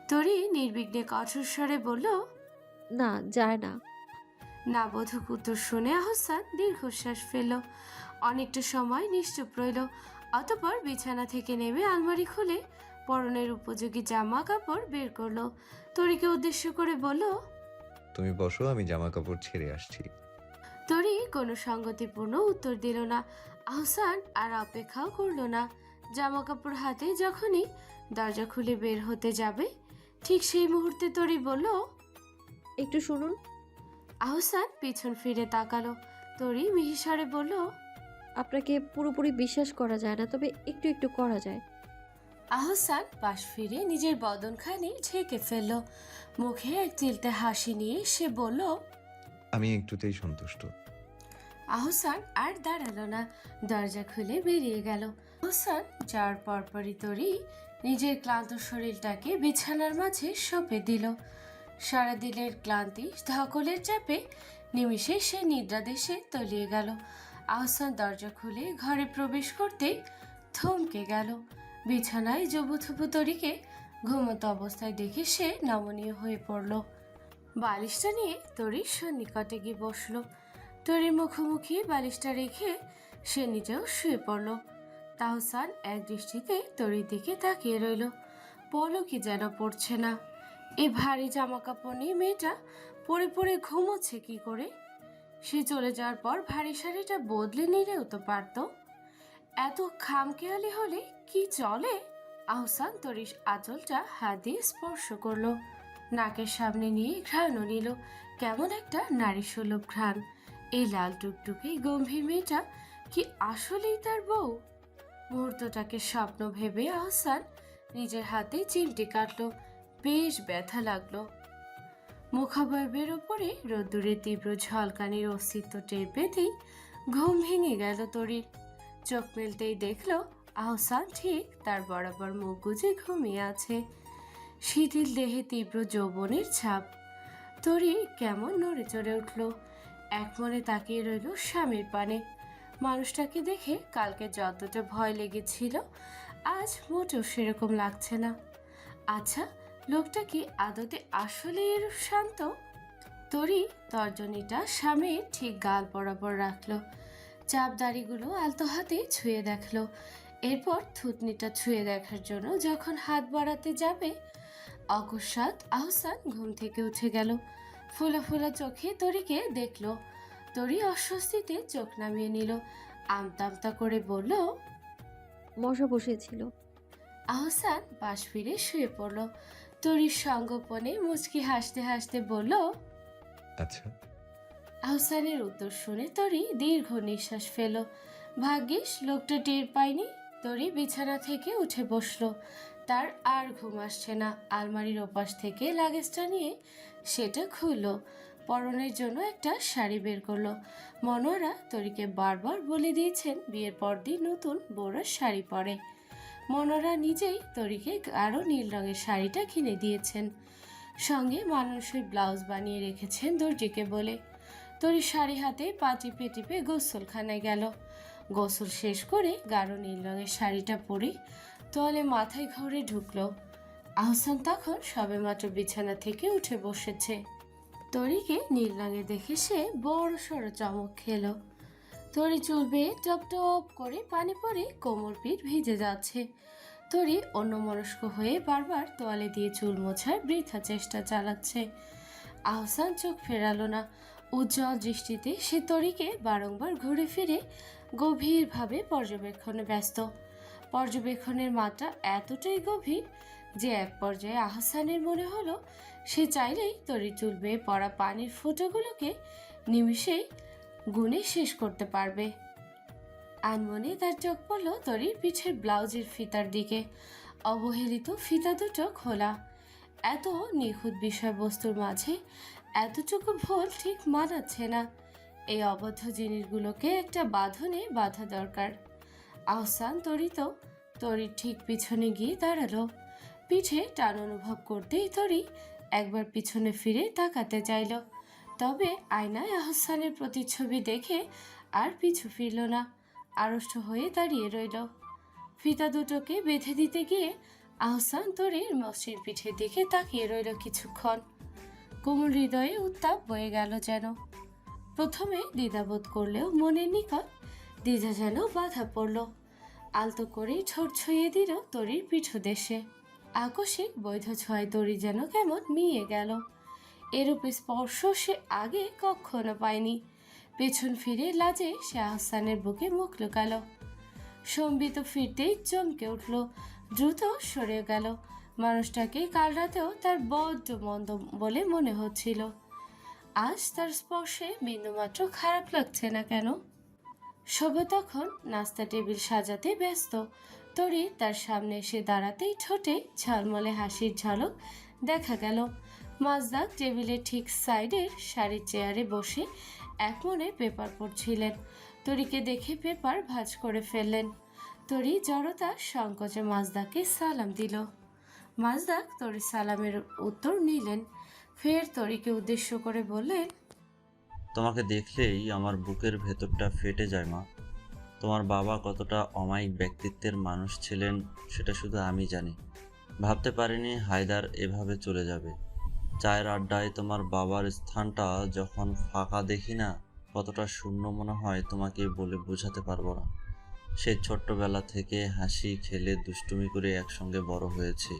তরি নির্বিঘ্নে কঠোর স্বরে বলল। না, যায় না। না বোধক উত্তর শুনে আহসান দীর্ঘশ্বাস ফেলল। অনেকটা সময় নিশ্চুপ রইল। অতঃপর বিছানা থেকে নেমে আলমারি খুলে পরনের উপযোগী জামা কাপড় বের করলো। তরিকে উদ্দেশ্য করে বলল। তুমি বসো, আমি জামা কাপড় ছেড়ে আসছি। তরি কোনো সঙ্গতিপূর্ণ উত্তর দিল না। আহসান আর অপেক্ষাও করলো না। জামা কাপড় হাতে যখনই দরজা খুলে বের হতে যাবে, ঠিক সেই মুহূর্তে তরি বলল। একটু শুনুন। আহসান পিছন ফিরে তাকালো। তরি মিহিসারে বলল। আপনাকে পুরোপুরি বিশ্বাস করা যায় না, তবে একটু একটু করা যায়। আহসান পাশ ফিরে নিজের বদনখানি ঢেকে ফেলল। মুখে এক চিলতে হাসি নিয়ে সে বলল। আমি একটুতেই সন্তুষ্ট। আহসান আর দাঁড়ালো না, দরজা খুলে বেরিয়ে গেল। আহসান যাওয়ার পরপরই তরি নিজের ক্লান্ত শরীরটাকে বিছানার মাঝে সঁপে দিল। সারাদিনের ক্লান্তি ধকলের চাপে নিমিষে সে নিদ্রাদেশে তলিয়ে গেল। আহসান দরজা খুলে ঘরে প্রবেশ করতেই থমকে গেল। বিছানায় জবুথুবু তরিকে ঘুমন্ত অবস্থায় দেখে সে নমনীয় হয়ে পড়ল। বালিশটা নিয়ে তরির সন্নিকটে গিয়ে বসল। তরির মুখোমুখি বালিশটা রেখে সে নিজেও শুয়ে পড়ল। তাহসান এক দৃষ্টিতে তরির দিকে তাকিয়ে রইল। পলকই যেন পড়ছে না। এই ভারী জামা কাপড় নিয়ে মেয়েটা পড়ে পড়ে ঘুমোচ্ছে কি করে? সে চলে যাওয়ার পর ভারী শাড়িটা বদলে নিলেও তো পারত। এত খামখেয়ালি হলে কি চলে? আহসান তরির আঁচলটা হাত দিয়ে স্পর্শ করলো। নাকের সামনে নিয়ে ঘ্রাণও নিল, কেমন একটা নারী সুলভ ঘ্রাণ। এই লাল টুকটুকে গম্ভীর মেয়েটা কি আসলেই তার বউ? মুহূর্তটাকে স্বপ্ন ভেবে আহসান নিজের হাতে চিমটি কাটলো। বেশ ব্যথা লাগলো। মুখাবয়বের ওপরে রোদ্দুরের তীব্র ঝলকানির অস্তিত্ব টের পেতেই ঘুম ভেঙে গেল তরির। চোখ মেলতেই দেখলো আহসান ঠিক তার বরাবর মুখ গুজে ঘুমিয়ে আছে। শিথিল দেহে তীব্র যৌবনের ছাপ। তরি কেমন নড়ে চড়ে উঠল। এক মনে তাকিয়ে রইল স্বামীর পানে। মানুষটাকে দেখে কালকে যতটা ভয় লেগেছিল আজ মোটেও সেরকম লাগছে না। আচ্ছা, লোকটা কি আদতে আসলে এরূপ শান্ত? তরি তর্জনীটা স্বামীর ঠিক গাল বরাবর রাখলো। চাপ দাড়িগুলো আলতো হাতে ছুঁয়ে দেখলো। এরপর থুতনিটা ছুঁয়ে দেখার জন্য যখন হাত বাড়াতে যাবে, অকস্মাৎ আহসান ঘুম থেকে উঠে গেল। ফোলা ফোলা চোখে তরিকে দেখলো। তরি অস্বস্তিতে চোখ নামিয়ে নিল। আমতা আমতা করে বলল। মশা বসেছিল। আহসান পাশ ফিরে শুয়ে পড়ল। তরির সঙ্গোপনে মুচকি হাসতে হাসতে বলল। আচ্ছা। আহসানের উত্তর শুনে তরি দীর্ঘ নিঃশ্বাস ফেল। ভাগ্যিস লোকটা টের পায়নি। তরি বিছানা থেকে উঠে বসলো। তার আর ঘুম আসছে না। আলমারির ওপাশ থেকে লাগেজটা নিয়ে সেটা খুললো। পরনের জন্য একটা শাড়ি বের করলো। মনোয়ারা তরিকে বারবার বলে দিয়েছেন বিয়ের পরদিন নতুন বউরা শাড়ি পরে। মনোয়ারা নিজেই তরিকে গাঢ় নীল রঙের শাড়িটা কিনে দিয়েছেন। সঙ্গে মানানসই ব্লাউজ বানিয়ে রেখেছেন দর্জিকে বলে। তরি শাড়ি হাতে পা টিপে টিপে গোসলখানায় গেল। গোসল শেষ করে গাঢ় নীল রঙের শাড়িটা পরে তোয়ালে মাথায় ঘরে ঢুকলো। আহসান তখন সবেমাত্র বিছানা থেকে উঠে বসেছে। তরিকে নীল রঙে দেখে সে বড় সড়ো চমক খেলো। তরি চুল বেয়ে টপ টপ করে পানি পড়ে কোমর পিঠ ভিজে যাচ্ছে। তরি অন্যমনস্ক হয়ে বারবার তোয়ালে দিয়ে চুল মোছার বৃথা চেষ্টা চালাচ্ছে। আহসান চোখ ফেরালো না। উজ্জ্বল দৃষ্টিতে সে তরিকে বারংবার ঘুরে ফিরে গভীরভাবে পর্যবেক্ষণে ব্যস্ত। পর্যবেক্ষণের মাত্রা এতটাই গভীর যে এক পর্যায়ে আহসানের মনে হলো সে চাইলেই তরি চুল বেয়ে পড়া পানির ফোঁটাগুলোকে নিমিষেই গুনে শেষ করতে পারবে। আনমনে তার চোখ পড়ল তরির পিঠের ব্লাউজের ফিতার দিকে। অবহেলিত ফিতা দুটো খোলা। এত নিখুঁত বিষয়বস্তুর মাঝে এতটুকু ভুল ঠিক মানাচ্ছে না। এই অবদ্ধ জিনিসগুলোকে একটা বাঁধনে বাঁধা দরকার। আহসান তরির ঠিক পিছনে গিয়ে দাঁড়ালো। পিঠে টান অনুভব করতেই তরি একবার পিছনে ফিরে তাকাতে চাইল। তবে আয়নায় আহসানের প্রতিচ্ছবি দেখে আর পিছু ফিরল না। আড়ষ্ট হয়ে দাঁড়িয়ে রইল। ফিতা দুটোকে বেঁধে দিতে গিয়ে আহসান তরির মসৃণ পিঠের দিকে তাকিয়ে রইল কিছুক্ষণ। কোমল হৃদয়ে উত্তাপ বয়ে গেল যেন। প্রথমে দ্বিধাবোধ করলেও মনের নিকট দ্বিধা যেন বাধা পড়ল। আলতো করে ঠোঁট ছুঁয়ে দিল তরির পিঠদেশে। আকস্মিক বৈধ ছোঁয়ায় তরি যেন কেমন মিয়ে গেল। এরূপ স্পর্শ সে আগে কখনো পায়নি। পেছন ফিরে লাজে সে আহসানের বুকে মুখ লুকালো। সম্বিত ফিরতেই চমকে উঠল, দ্রুত সরে গেল। মানুষটাকে কাল রাতেও তার বড্ড মন্দ বলে মনে হচ্ছিল। আজ তার স্পর্শে বিন্দুমাত্র খারাপ লাগছে না কেন? শোভা তখন নাস্তা টেবিল সাজাতে ব্যস্ত। তরি তার সামনে এসে দাঁড়াতেই ঠোঁটে ঝলমলে হাসির ঝলক দেখা গেল। মাজদাক টেবিলের ঠিক সাইডের শাড়ির চেয়ারে বসে একমনে পেপার পড়ছিলেন। তরিকে দেখে পেপার ভাঁজ করে ফেললেন। তরি জড়তা সংকোচে মাজদাকে সালাম দিল। মাজদাক তরি সালামের উত্তর নিলেন। ফের তরিকে উদ্দেশ্য করে বললেন, তোমাকে দেখলেই আমার বুকের ভেতরটা ফেটে যায় মা। তোমার বাবা কতটা অমায়িক ব্যক্তিত্বের মানুষ ছিলেন সেটা শুধু আমি জানি। ভাবতে পারিনি হায়দার এভাবে চলে যাবে। চায়ের আড্ডায় তোমার বাবার স্থানটা যখন ফাঁকা দেখি না, কতটা শূন্য মনে হয় তোমাকে বলে বোঝাতে পারবো না। সেই ছোট্টবেলা থেকে হাসি খেলে দুষ্টুমি করে একসঙ্গে বড় হয়েছে।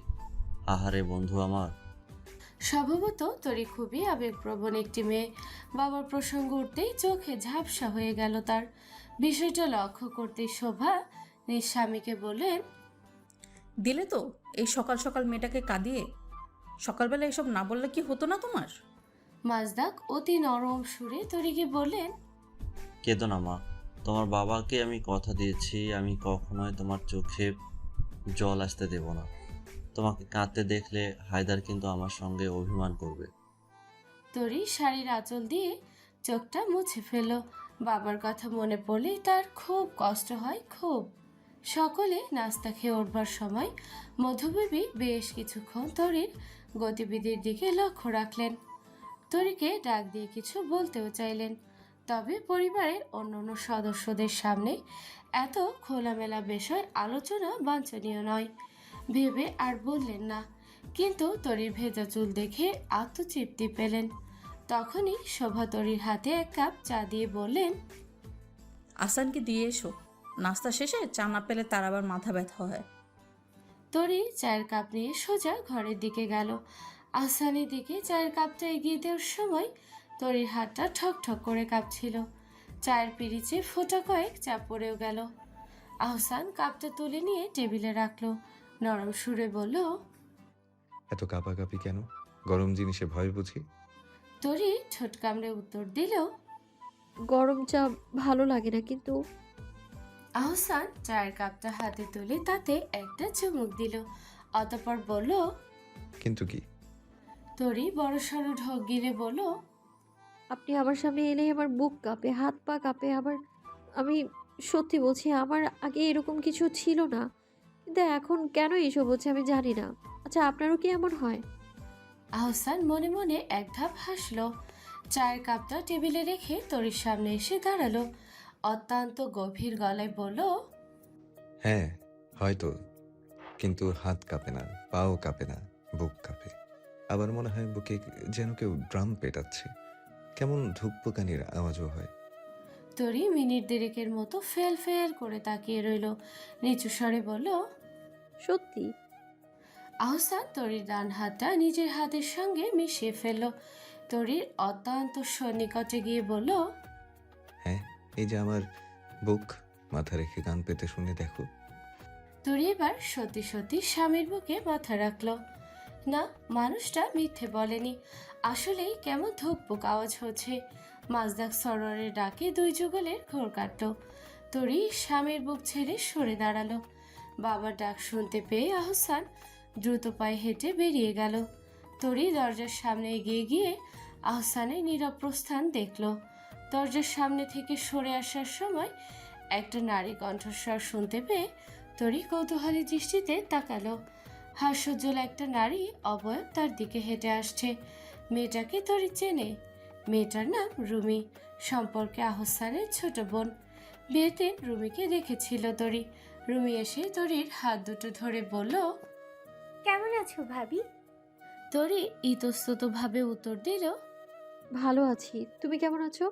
আহারে বন্ধু আমার। স্বভাবত তরি খুবই আবেগপ্রবণ একটি মেয়ে। বাবার প্রসঙ্গ উঠতেই চোখে ঝাপসা হয়ে গেল তার। বিষয়টা লক্ষ্য করতেই শোভা নিজ স্বামীকে বললেন, দিলে তো এই সকাল সকাল মেয়েটাকে কাঁদিয়ে। সকালবেলা এসব না বললে কি হতো না তোমার? মাজদাক অতি নরম সুরে তরিকে বললেন, কেঁদো না মা। তোমার বাবাকে আমি কথা দিয়েছি আমি কখনোই তোমার চোখে জল আসতে দেব না। তোমাকে কাঁদতে দেখলে হায়দার কিন্তু আমার সঙ্গে অভিমান করবে। তরি শাড়ির আঁচল দিয়ে চোখটা মুছে ফেলল। বাবার কথা মনে পড়লে তার খুব কষ্ট হয়, খুব। সকলে নাস্তা খেয়ে উঠবার সময় মধুবেবী বেশ কিছুক্ষণ তরির গতিবিধির দিকে লক্ষ্য রাখলেন। তরিকে ডাক দিয়ে কিছু বলতেও চাইলেন, তবে পরিবারের অন্যান্য সদস্যদের সামনে এত খোলামেলা বিষয় আলোচনা বাঞ্ছনীয় নয় ভেবে আর বললেন না। কিন্তু তরির ভেজা চুল দেখে আত্মতৃপ্তি পেলেন। তখনই শোভা তরির হাতে এক কাপ চা দিয়ে বললেন, আসানকে দিয়ে এসো। নাস্তা শেষে চা না পেলে তার আবার মাথা ব্যথা হয়। তরি চায়ের কাপ নিয়ে সোজা ঘরের দিকে গেল। আহসানের দিকে চায়ের কাপটা এগিয়ে দেওয়ার সময় তরির হাতটা ঠক ঠক করে কাঁপছিল। চায়ের পিরিচে ফোঁটা কয়েক চা পড়েও গেল। আহসান কাপটা তুলে নিয়ে টেবিলে রাখলো। নরম সুরে বলল, এত কাঁপাকাঁপি কেন? গরম জিনিসে ভয় বুঝি? তরি ঠোঁট কামড়ে উত্তর দিল। গরম চা ভালো লাগে না কিন্তু। আহসান চায়ের কাপটা হাতে তুলে তাতে একটা চুমুক দিল। অতঃপর বলল, কিন্তু কি? তরি বড়সড় ঢোক গিলে বলল, আপনি আমার সামনে এলেই আমার বুক কাঁপে, হাত পা কাঁপে। আমি সত্যি বলছি, আমার আগে এরকম কিছু ছিল না, কিন্তু এখন কেন এসব হচ্ছে আমি জানি না। আচ্ছা, আপনারও কি এমন হয়? আহসান মনে মনে এক ধাপ হাসল। চায়ের কাপটা টেবিলে রেখে তরির সামনে এসে দাঁড়ালো। অত্যন্ত গভীর গলায় বলল, হ্যাঁ হয়তো, কিন্তু হাত কাঁপে না, পাও কাঁপে না, বুক কাঁপে। আবার মনে হয় বুকে যেন কেউ ড্রাম পেটাচ্ছে। কেমন ধুকপুকানির আওয়াজও হয়। তরি মিনিট দেড়েকের মতো ফেল ফেল করে তাকিয়ে রইল। নিচু স্বরে বলল, সত্যি? আহসান তরির ডান হাতটা নিজের হাতের সঙ্গে মিশিয়ে ফেলল। তরির অত্যন্ত সন্নিকটে গিয়ে বলল, হ্যাঁ, এই যে আমার বুক, মাথা রেখে কান পেতে শুনে দেখো। তরি এবার সত্যি সত্যি স্বামীর বুকে মাথা রাখলো। না, মানুষটা মিথ্যে বলেনি। আসলেই কেমন ধুকপুক আওয়াজ হচ্ছে। মাজদাক সরোয়ারের ডাকে দুই যুগলের ঘোর কাটল। তরি স্বামীর বুক ছেড়ে সরে দাঁড়ালো। বাবার ডাক শুনতে পেয়ে আহসান দ্রুত পায়ে হেঁটে বেরিয়ে গেল। তরি দরজার সামনে এগিয়ে গিয়ে আহসানের নীরব প্রস্থান দেখল। দরজার সামনে থেকে সরে আসার সময় একটা নারী কণ্ঠস্বর শুনতে পেয়ে তরি কৌতূহলী দৃষ্টিতে তাকালো। হাস্যোজ্জ্বল একটা নারী অবয়ব তার দিকে হেঁটে আসছে। মেয়েটাকে তরি চেনে। মেয়েটার নাম রুমি, সম্পর্কে আহসানের ছোট বোন। বিয়েতে রুমিকে দেখেছিল তরি। রুমি এসে তরির হাত দুটো ধরে বলল, কেমন আছো ভাবি? তরি ইতস্ততভাবে উত্তর দিল। ভালো আছি, তুমি কেমন আছো?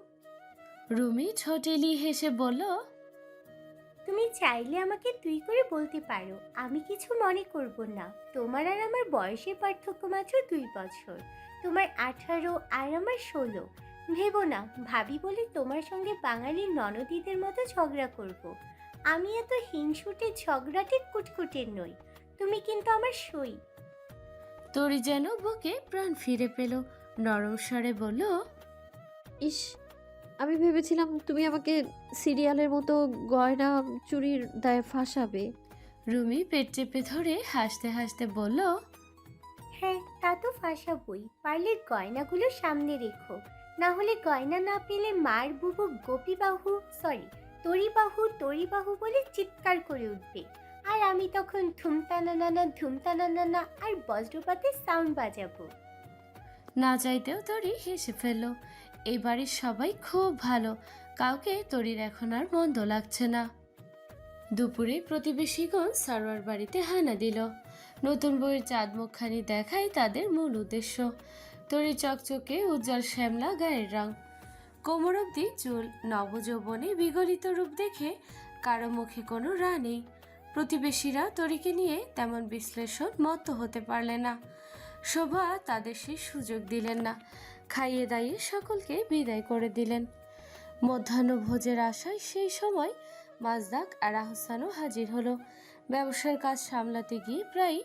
রুমি ছোটেলি হেসে বলল, তুমি চাইলে আমাকে তুই করে বলতে পারো, আমি কিছু মনে করব না। তোমার আর আমার বয়সের পার্থক্য মাত্র 2 বছর। তোমার 18 আর আমার 16। ভেবো না ভাবি বলে তোমার সঙ্গে বাঙালির ননদীদের মতো ঝগড়া করব। আমি এত হিংসুটে ঝগড়াটে কুটকুটের নই। তুমি কিন্তু আমার সই। তরি যেন বুকে প্রাণ ফিরে পেল, নরম স্বরে বলল, ইস, আমি ভেবেছিলাম তুমি আমাকে সিরিয়ালের মতো গয়না চুরির দায়ে ফাঁসাবে। রুমি পেট চেপে ধরে হাসতে হাসতে বলল, হ্যাঁ তা তো ফাঁসাবই। পারলে গয়নাগুলো সামনে রেখো, না হলে গয়না না পেলে মার বুবু তরিবাহু বলে চিৎকার করে উঠবে। আর আমি তখন ধুমতানানা আর বজ্রপাতের সাউন্ড বাজাবো। না চাইতেও তরি হেসে ফেলল। এই বাড়ির সবাই খুব ভালো, কাউকে তরির এখন আর মন্দ লাগছে না। দুপুরে প্রতিবেশীগণ সারোয়ার বাড়িতে হানা দিল। নতুন বইয়ের চাঁদ মুখখানি দেখাই তাদের মূল উদ্দেশ্য। তরি চকচকে উজ্জ্বল শ্যামলা গায়ের রং, কোমর অবধি চুল, নবযৌবনে বিগলিত রূপ দেখে কারো মুখে কোনো রা নেই। প্রতিবেশীরা তরিকে নিয়ে তেমন বিশ্লেষণ মত হতে পারলেন না। শোভা তাদের সেই সুযোগ দিলেন না। খাইয়ে দাইয়ে সকলকে বিদায় করে দিলেন। মধ্যাহ্নভোজের আশায় সেই সময় মাজদাক আর আহসানও হাজির হলো। ব্যবসার কাজ সামলাতে গিয়ে প্রায়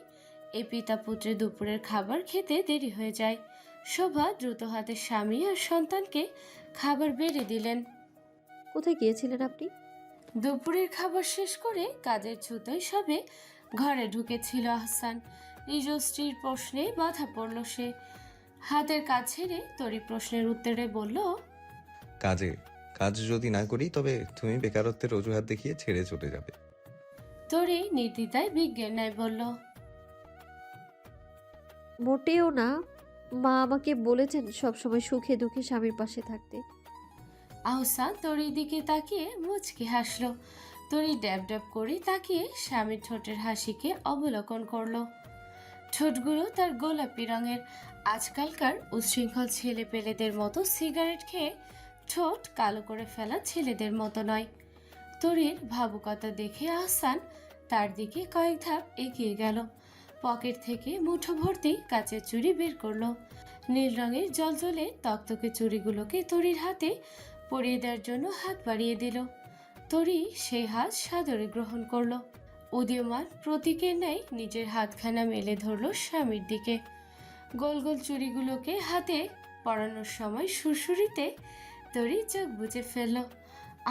এই পিতা পুত্রে দুপুরের খাবার খেতে দেরি হয়ে যায়। শোভা দ্রুত হাতে স্বামী আর সন্তানকে খাবার বেড়ে দিলেন। কোথায় গিয়েছিলেন আপনি? দুপুরের খাবার শেষ করে কাজের ছুতোয় সবে ঘরে ঢুকেছিল আহসান। নিজ স্ত্রীর প্রশ্নে বাধা পড়ল সে। হাতের কাজ ছেড়ে তরি প্রশ্নের উত্তরে বলল, কাজ যদি না করি তবে তুমি বেকারত্বের অজুহাত দেখিয়ে ছেড়ে চলে যাবে। তরি নির্দ্বিধায় বিজ্ঞের ন্যায় বলল, মোটেও না, মা আমাকে বলেছেন সবসময় সুখে দুঃখে স্বামীর পাশে থাকতে। আহসান তরির দিকে তাকিয়ে মুচকি হাসল। তরি ড্যাব ড্যাব করে তাকিয়ে স্বামীর ঠোঁটের হাসিকে অবলোকন করলো। ঠোঁটগুলো তার গোলাপি রঙের। আজকালকার উচ্ছৃঙ্খল ছেলে পেলেদের মতো সিগারেট খেয়ে ঠোঁট কালো করে ফেলা ছেলেদের মতো নয়। তরির ভাবুকতা দেখে আহসান তার দিকে কয়েক ধাপ এগিয়ে গেল। পকেট থেকে মুঠো ভর্তি কাচের চুড়ি বের করলো। নীল রঙের জলজলে তকতকে চুড়িগুলোকে তরির হাতে পরিয়ে দেওয়ার জন্য হাত বাড়িয়ে দিল। তরি সেই হাত সাদরে গ্রহণ করলো। উদীয়মান প্রতীকের ন্যায় নিজের হাতখানা মেলে ধরল স্বামীর দিকে। গোল গোল চুড়িগুলোকে হাতে পরানোর সময় সুরসুরিতে তরি চোখ বুজে ফেলল।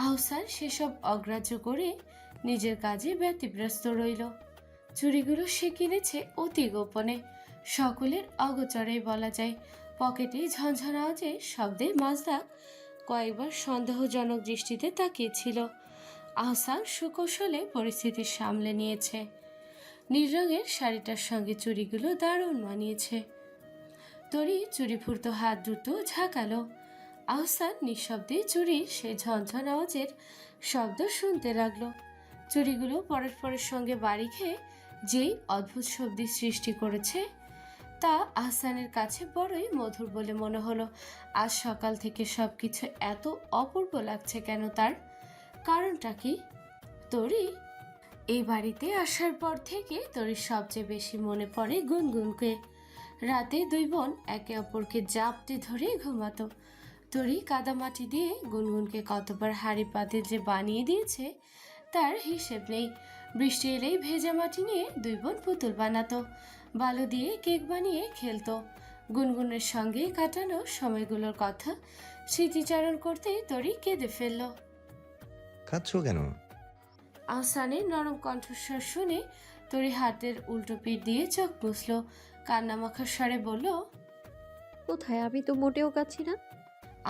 আহসান সেসব অগ্রাহ্য করে নিজের কাজে ব্যতিব্যস্ত রইল। চুড়িগুলো সে কিনেছে অতি গোপনে, সকলের অগোচরে বলা যায়। পকেটে ঝনঝন আওয়াজে শব্দে মাজদাক কয়েকবার সন্দেহজনক দৃষ্টিতে তাকিয়েছিল। আহসান সুকৌশলে পরিস্থিতি সামলে নিয়েছে। নীল রঙের শাড়িটার সঙ্গে চুড়িগুলো দারুণ মানিয়েছে। তরি চুড়িফুর্ত হাত দুটো ঝাঁকালো। আহসান নিঃশব্দে চুড়ির সেই ঝনঝন আওয়াজের শব্দ শুনতে লাগলো। চুড়িগুলো পরস্পরের সঙ্গে বাড়ি খেয়ে যেই অদ্ভুত শব্দের সৃষ্টি করেছে তা আহসানের কাছে বড়ই মধুর বলে মনে হলো। আজ সকাল থেকে সবকিছু এত অপূর্ব লাগছে কেন, তার কারণটা কি? তরি এই বাড়িতে আসার পর থেকে তরির সবচেয়ে বেশি মনে পড়ে গুনগুনকে। রাতে দুই বোন একে অপরকে জাপটে ধরে ঘুমাতো। তরি কাদামাটি দিয়ে গুনগুনকে কতবার হাড়ি পাতিল যে বানিয়ে দিয়েছে তার হিসেব নেই। বৃষ্টি এলেই ভেজা মাটি নিয়ে দুই বোন পুতুল বানাতো, বালু দিয়ে কেক বানিয়ে খেলতো। গুনগুনের সঙ্গে কাটানো সময়গুলোর কথা স্মৃতিচারণ করতেই তরি কেঁদে ফেলল। কাঁদছো কেন? আহসানের নরম কণ্ঠস্বর শুনে তরি হাতের উল্টো পিঠ দিয়ে চোখ মুছল। কান্নামাখার স্বরে বলল, কোথায়? আমি তো মোটেও কাচ্ছি না।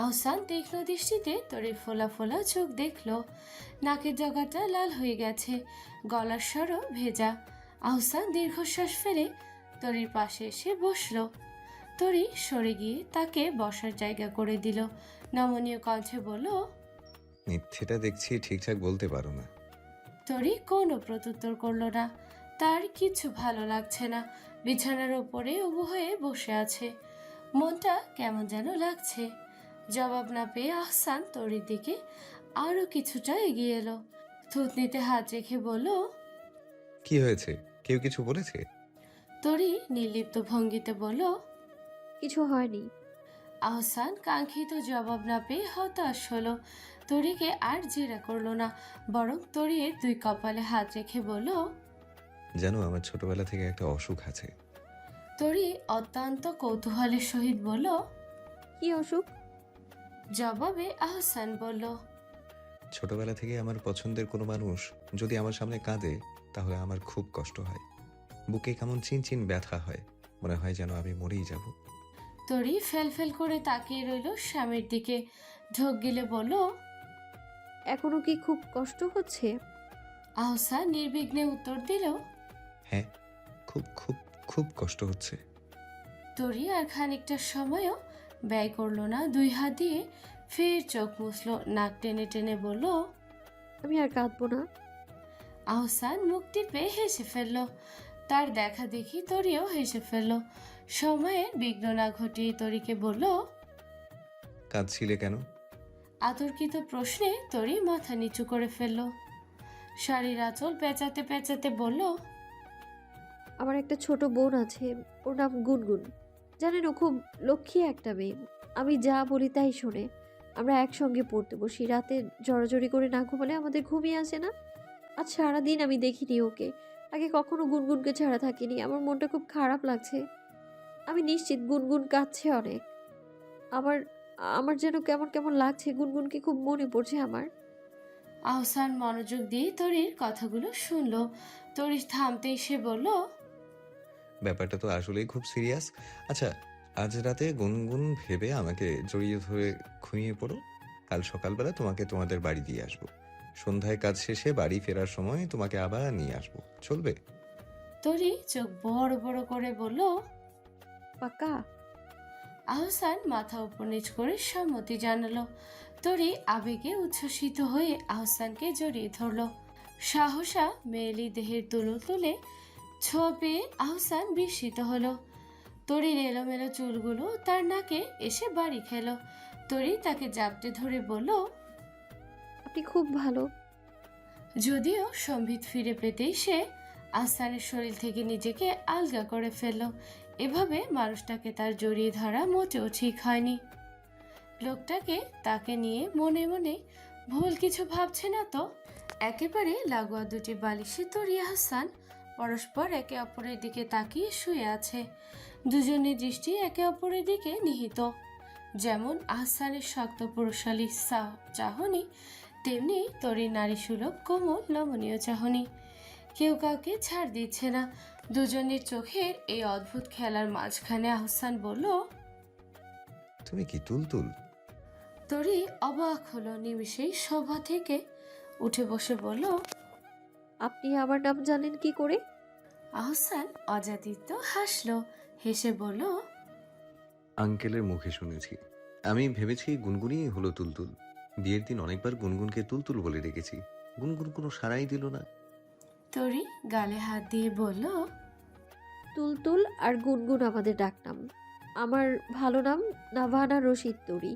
আহসান তীক্ষ্ণ দৃষ্টিতে তরির ফোলা ফোলা চোখ দেখল। নাকের জগাটা লাল হয়ে গেছে, গলার স্বরও ভেজা। আহসান দীর্ঘশ্বাস ফেলে তরির পাশে এসে বসল। তরি সরে গিয়ে তাকে বসার জায়গা করে দিল। নমনীয় কণ্ঠে বলল, মিথ্যেটা দেখছি ঠিকঠাক বলতে পারো না। তরি কোনো প্রত্যুত্তর করলো না। তার কিছু ভালো লাগছে না। বিছানার ওপরে উবু হয়ে বসে আছে। মনটা কেমন যেন লাগছে। জবাব না পেয়ে আহসান তরির দিকে আরো কিছুটা এগিয়ে এলো। থুতনিতে হাত রেখে বলল, কি হয়েছে? কেউ কিছু বলেছে? তরি নির্লিপ্ত ভঙ্গিতে বলল, কিছু হয়নি। আহসান কাঙ্ক্ষিত জবাব না পেয়ে হতাশ হলো। তরিকে আর জেরা করলো না, বরং তরির দুই কপালে হাত রেখে বলল, জানো, আমার ছোটবেলা থেকে একটা অসুখ আছে। তরি অত্যন্ত কৌতূহলের সহিত বলল। কি অসুখ? জবাবে আহসান বলল, ছোটবেলা থেকে আমার পছন্দের কোনো মানুষ যদি আমার সামনে কাঁদে, তাহলে আমার খুব কষ্ট হয়। বুকে কেমন চিনচিন ব্যথা হয়, মনে হয় যেন আমি মরেই যাব। তরি ফেল করে তাকিয়ে রইল স্বামীর দিকে। ঢোক গিলে বলল, এখনো কি খুব কষ্ট হচ্ছে? আহসান নির্বিঘ্নে উত্তর দিল। হ্যাঁ, খুব খুব খুব কষ্ট হচ্ছে। তরি আর খানিকটা সময়ও ব্যয় করলো না। দুই হাত দিয়ে ফের চোখ মুছলো, নাক টেনে টেনে বলল। আমি আর কাঁদবো না। আহসান মুখ টিপে হেসে ফেলল। তার দেখা দেখি তরিও হেসে ফেলল। সময়ের বিঘ্ন না ঘটিয়ে তরিকে বলল। কাঁদছিলে কেন? আতর্কিত প্রশ্নে তরি মাথা নিচু করে ফেলল। শাড়ির আঁচল পেঁচাতে পেঁচাতে বলল। আমার একটা ছোট বোন আছে, ওর নাম গুনগুন। জানেন, ও খুব লক্ষ্মী একটা মেয়ে। আমি যা বলি তাই শোনে। আমরা একসঙ্গে পড়তে বসি। রাতে জড়াজড়ি করে না ঘুমালে আমাদের ঘুমিয়ে আসে না। আজ সারাদিন আমি দেখিনি ওকে। আগে কখনো গুনগুনকে ছাড়া থাকিনি। আমার মনটা খুব খারাপ লাগছে। আমি নিশ্চিত গুনগুন কাঁদছে অনেক। আমার আমার যেন কেমন কেমন লাগছে। গুনগুনকে খুব মনে পড়ছে আমার। আহসান মনোযোগ দিয়ে তরির কথাগুলো শুনল। তরি থামতেই সে বলল। ব্যাপারটা তো আসলেই খুব সিরিয়াস। আচ্ছা, আজ রাতে গুনগুন ভেবে আমাকে জড়িয়ে ধরে ঘুমিয়ে পড়ো। কাল সকালবেলা তোমাকে তোমাদের বাড়ি দিয়ে আসবো। সন্ধ্যায় কাজ শেষে বাড়ি ফেরার সময় তোমাকে আবার নিয়ে আসবো, চলবে? তরি চোখ বড় বড় করে বলল। পাক্কা? আহসান মাথা উপর নিচ করে সম্মতি জানালো। তরি আবেগে উচ্ছ্বসিত হয়ে আহসানকে জড়িয়ে ধরল। সাহসা মেয়েলি দেহের তুলো তুলে ছোঁয়া পেয়ে আহসান বিস্মিত হলো। তরির এলোমেলো চুলগুলো তার নাকে এসে বাড়ি খেলো। তরি তাকে জাপটে ধরে বলল। আপনি খুব ভালো। যদিও সম্বিত ফিরে পেতেই সে আহসানের শরীর থেকে নিজেকে আলগা করে ফেলল। এভাবে মানুষটাকে তার জড়িয়ে ধরা মোটেও ঠিক হয়নি। লোকটাকে তাকে নিয়ে মনে মনে ভুল কিছু ভাবছে না তো? একেবারে লাগোয়া দুটি বালিশে তরি আহসান পরস্পর একে অপরের দিকে তাকিয়ে শুয়ে আছে। দুজনের দৃষ্টি একে অপরের দিকে নিহিত। যেমন আহসানের শক্ত পুরুষালী চাহনি, তেমনি তরির নারী সুলভ কোমল নমনীয় চাহনি। কেউ কাউকে ছাড় দিচ্ছে না। দুজনের চোখের এই অদ্ভুত খেলার মাঝখানে আহসান বলল। তুমি কি তুলতুল? তরি অবাক হলো। নিমিষেই শোভা থেকে উঠে বসে বলল। আপনি আমার নাম জানেন কি করে? আহসান অযাচিত হাসলো, হেসে বলল। আঙ্কেলের মুখে শুনেছি। আমি ভেবেছি গুনগুনই হলো তুলতুল। বিয়ের দিন অনেকবার গুনগুনকে তুলতুল বলে ডেকেছি, গুনগুন কোনো সাড়াই দিল না। তরি গালে হাত দিয়ে বলল। তুলতুল আর গুনগুন আমাদের ডাকনাম। আমার ভালো নাম নাভানা রশিদ তরি,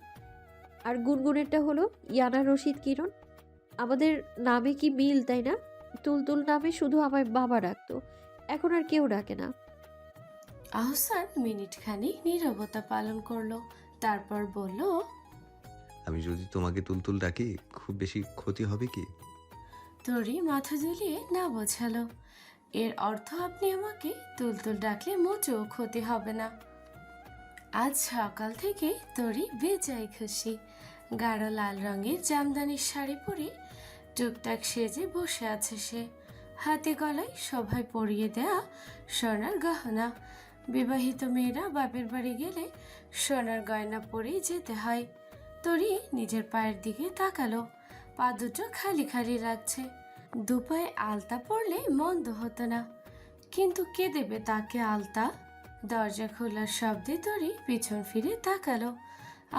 আর গুনগুনেরটা হলো ইয়ানা রশিদ কিরণ। আমাদের নামে কি মিল, তাই না? তুলতুল নামে শুধু আমায় বাবা ডাকতো, এখন আর কেউ ডাকে না। আহসান মিনিট খানিক নীরবতা পালন করলো, তারপর বলল। আমি যদি তোমাকে তুলতুল ডাকি খুব বেশি ক্ষতি হবে কি? তরি মাথা দুলিয়ে না বোঝালো। এর অর্থ আপনি আমাকে তুলতুল ডাকলে মোটেও ক্ষতি হবে না। আজ সকাল থেকে তরি বেজায় খুশি। গাঢ় লাল রঙের জামদানির শাড়ি পরে টুকটাক সেজে বসে আছে সে। হাতে গলায় সবাই পরিয়ে দেয়া সোনার গহনা। বিবাহিত মেয়েরা বাপের বাড়ি গেলে সোনার গয়না পরেই যেতে হয়। তরি নিজের পায়ের দিকে তাকালো। পা দুটো খালি খালি লাগছে। দুপায়ে আলতা পরলে মন্দ হতো না, কিন্তু কে দেবে তাকে আলতা? দরজা খোলার শব্দে তরি পিছন ফিরে তাকালো।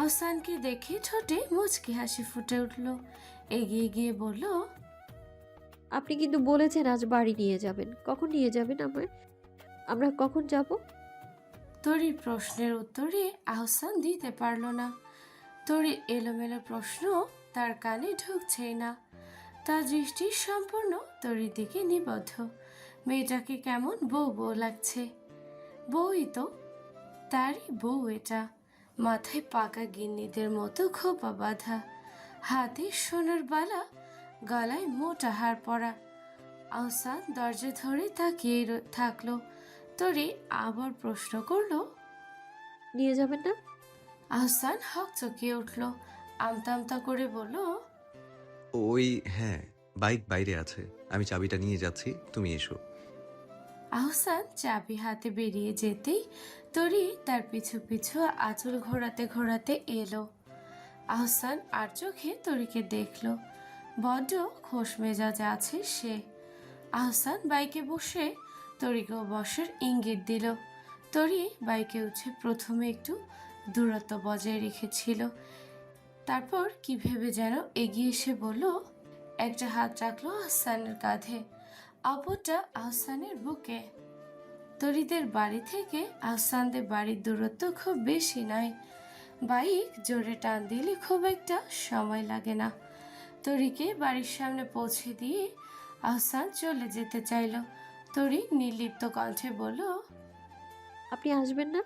আহসানকে দেখে ঠোঁটে মুচকি হাসি ফুটে উঠল। এগিয়ে গিয়ে বলল। আপনি কিন্তু বলেছেন আজ বাড়ি নিয়ে যাবেন। কখন নিয়ে যাবেন আমরা কখন যাব? তরির প্রশ্নের উত্তরে আহসান দিতে পারল না। তরির এলোমেলো প্রশ্ন তার কানে ঢুকছেই না। তার দৃষ্টি সম্পূর্ণ তরির দিকে নিবদ্ধ। মেয়েটাকে কেমন বউ বউ লাগছে। বউই তো, তারই বউ এটা। মাথায় পাকা গিন্নিদের মতো খোপা বাঁধা, হাতে সোনার বালা, গলায় মোটা হার পরা। আহসান দরজা ধরে তাকিয়ে থাকলো। তরি আবার প্রশ্ন করলো, নিয়ে যাবেন না? আহসান হকচকিয়ে উঠল। আমতা আমতা করে বলল, ওই হ্যাঁ, বাইক বাইরে আছে, আমি চাবিটা নিয়ে যাচ্ছি, তুমি এসো। আহসান চাবি হাতে বেরিয়ে যেতেই তরি তার পিছু পিছু আঁচল ঘোরাতে ঘোরাতে এলো। আহসান আর চোখে তরিকে দেখলো। বড্ড খোশ মেজাজে আছে সে। আহসান বাইকে বসে তরিকেও বসার ইঙ্গিত দিল। তরি বাইকে উঠে প্রথমে একটু দূরত্ব বজায় রেখেছিল, তারপর কি ভেবে যেন এগিয়ে এসে বলল, একটা হাত রাখলো আহসানের কাঁধে, অপরটা আহসানের বুকে। তরিদের বাড়ি থেকে আহসানদের বাড়ির দূরত্ব খুব বেশি নয়। বাইক জোরে টান দিলে খুব একটা সময় লাগে না। তরিকে বাড়ির সামনে পৌঁছে দিয়ে আহসান চলে যেতে চাইল। তরি নির্লিপ্ত কণ্ঠে বলল, আপনি আসবেন না?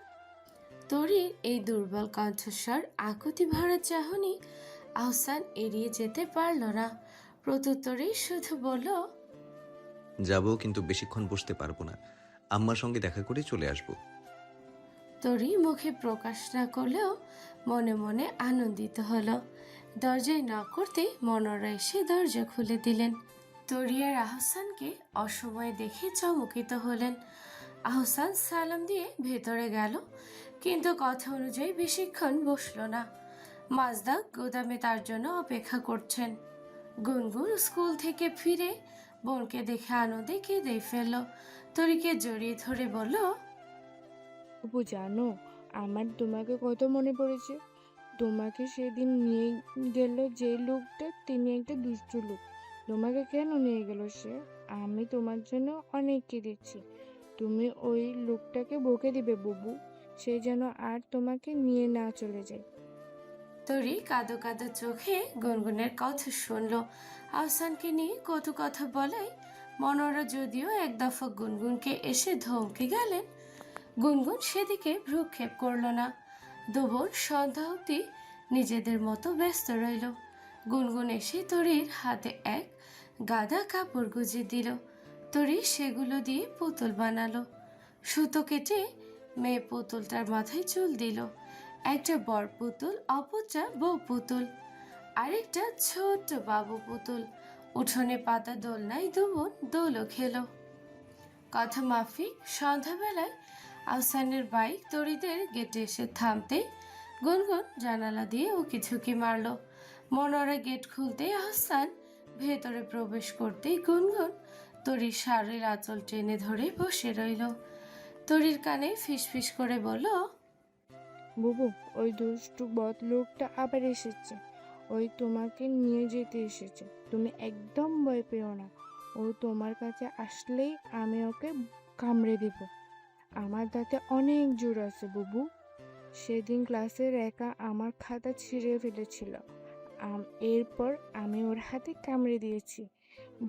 তরির এই দুর্বল কণ্ঠস্বর আকুতি ভরা চাহনি আহসান এড়িয়ে যেতে পারল না। প্রত্যুত্তরে শুধু বলল, যাব, কিন্তু বেশিক্ষণ বসতে পারবো না, আম্মার সঙ্গে দেখা করে চলে আসবো। তরি মুখে প্রকাশ না করলেও মনে মনে আনন্দিত হলো। দরজায় নক করতে মনোরা এসে দরজা খুলে দিলেন। তরি আর আহসানকে অসময়ে দেখে চমকিত হলেন। আহসান সালাম দিয়ে ভেতরে গেল, কিন্তু কথা অনুযায়ী বেশিক্ষণ বসলো না। মাজদা গুদামে তার জন্য অপেক্ষা করছেন। গুনগুন স্কুল থেকে ফিরে বোনকে দেখে আনন্দে কেঁদেই ফেলল। তরিকে জড়িয়ে ধরে বলল, অপু জানো, আমার তোমাকে কত মনে পড়েছে। তোমাকে সেদিন নিয়ে গেল যে লোকটা, তিনি একটা দুষ্ট লোক। তোমাকে কেন নিয়ে গেল সে? আমি তোমার জন্য অনেক কেঁদেছি। তুমি ওই লোকটাকে বকে দিবে বুবু, সে যেন আর তোমাকে নিয়ে না চলে যায়। তরি কাঁদো কাঁদো চোখে গুনগুনের কথা শুনল। আহসানকে নিয়ে কত কথা বলায় মনোরা যদিও এক দফা গুনগুনকে এসে ধমকে গেলেন, গুনগুন সেদিকে ভ্রুক্ষেপ করল না। দুবোন সন্ধ্যা অবধি নিজেদের মতো ব্যস্ত রইল। গুনগুন এসে তরির হাতে এক গাদা কাপড় গুজে দিল। তরি সেগুলো দিয়ে পুতুল বানালো। সুতো কেটে মেয়ে পুতুলটার মাথায় চুল দিল। একটা বর পুতুল, অপরটা বউ পুতুল, আরেকটা ছোট্ট বাবু পুতুল। উঠোনে পাতা দোলনায় দুবোন দোলও খেলো। কথা মাফিক সন্ধ্যাবেলায় আহসানের বাইক তরিদের গেটে এসে থামতে গুনগুন জানালা দিয়ে উকি ঝুঁকি মারল। মনোরা গেট খুলতে আহসান ভেতরে প্রবেশ করতেই গুনগুন তরির শাড়ির আঁচল টেনে ধরে বসে রইল। তরির কানে ফিসফিস করে বলল, বুবু, ওই দুষ্টু বদ লোকটা আবার এসেছে। ওই তোমাকে নিয়ে যেতে এসেছে। তুমি একদম ভয় পেও না। ও তোমার কাছে আসলেই আমি ওকে কামড়ে দেব। আমার দাঁতে অনেক জোর আছে বুবু। সেদিন ক্লাসের একা আমার খাতা ছিঁড়ে ফেলেছিল। এরপর আমি ওর হাতে কামড়ে দিয়েছি।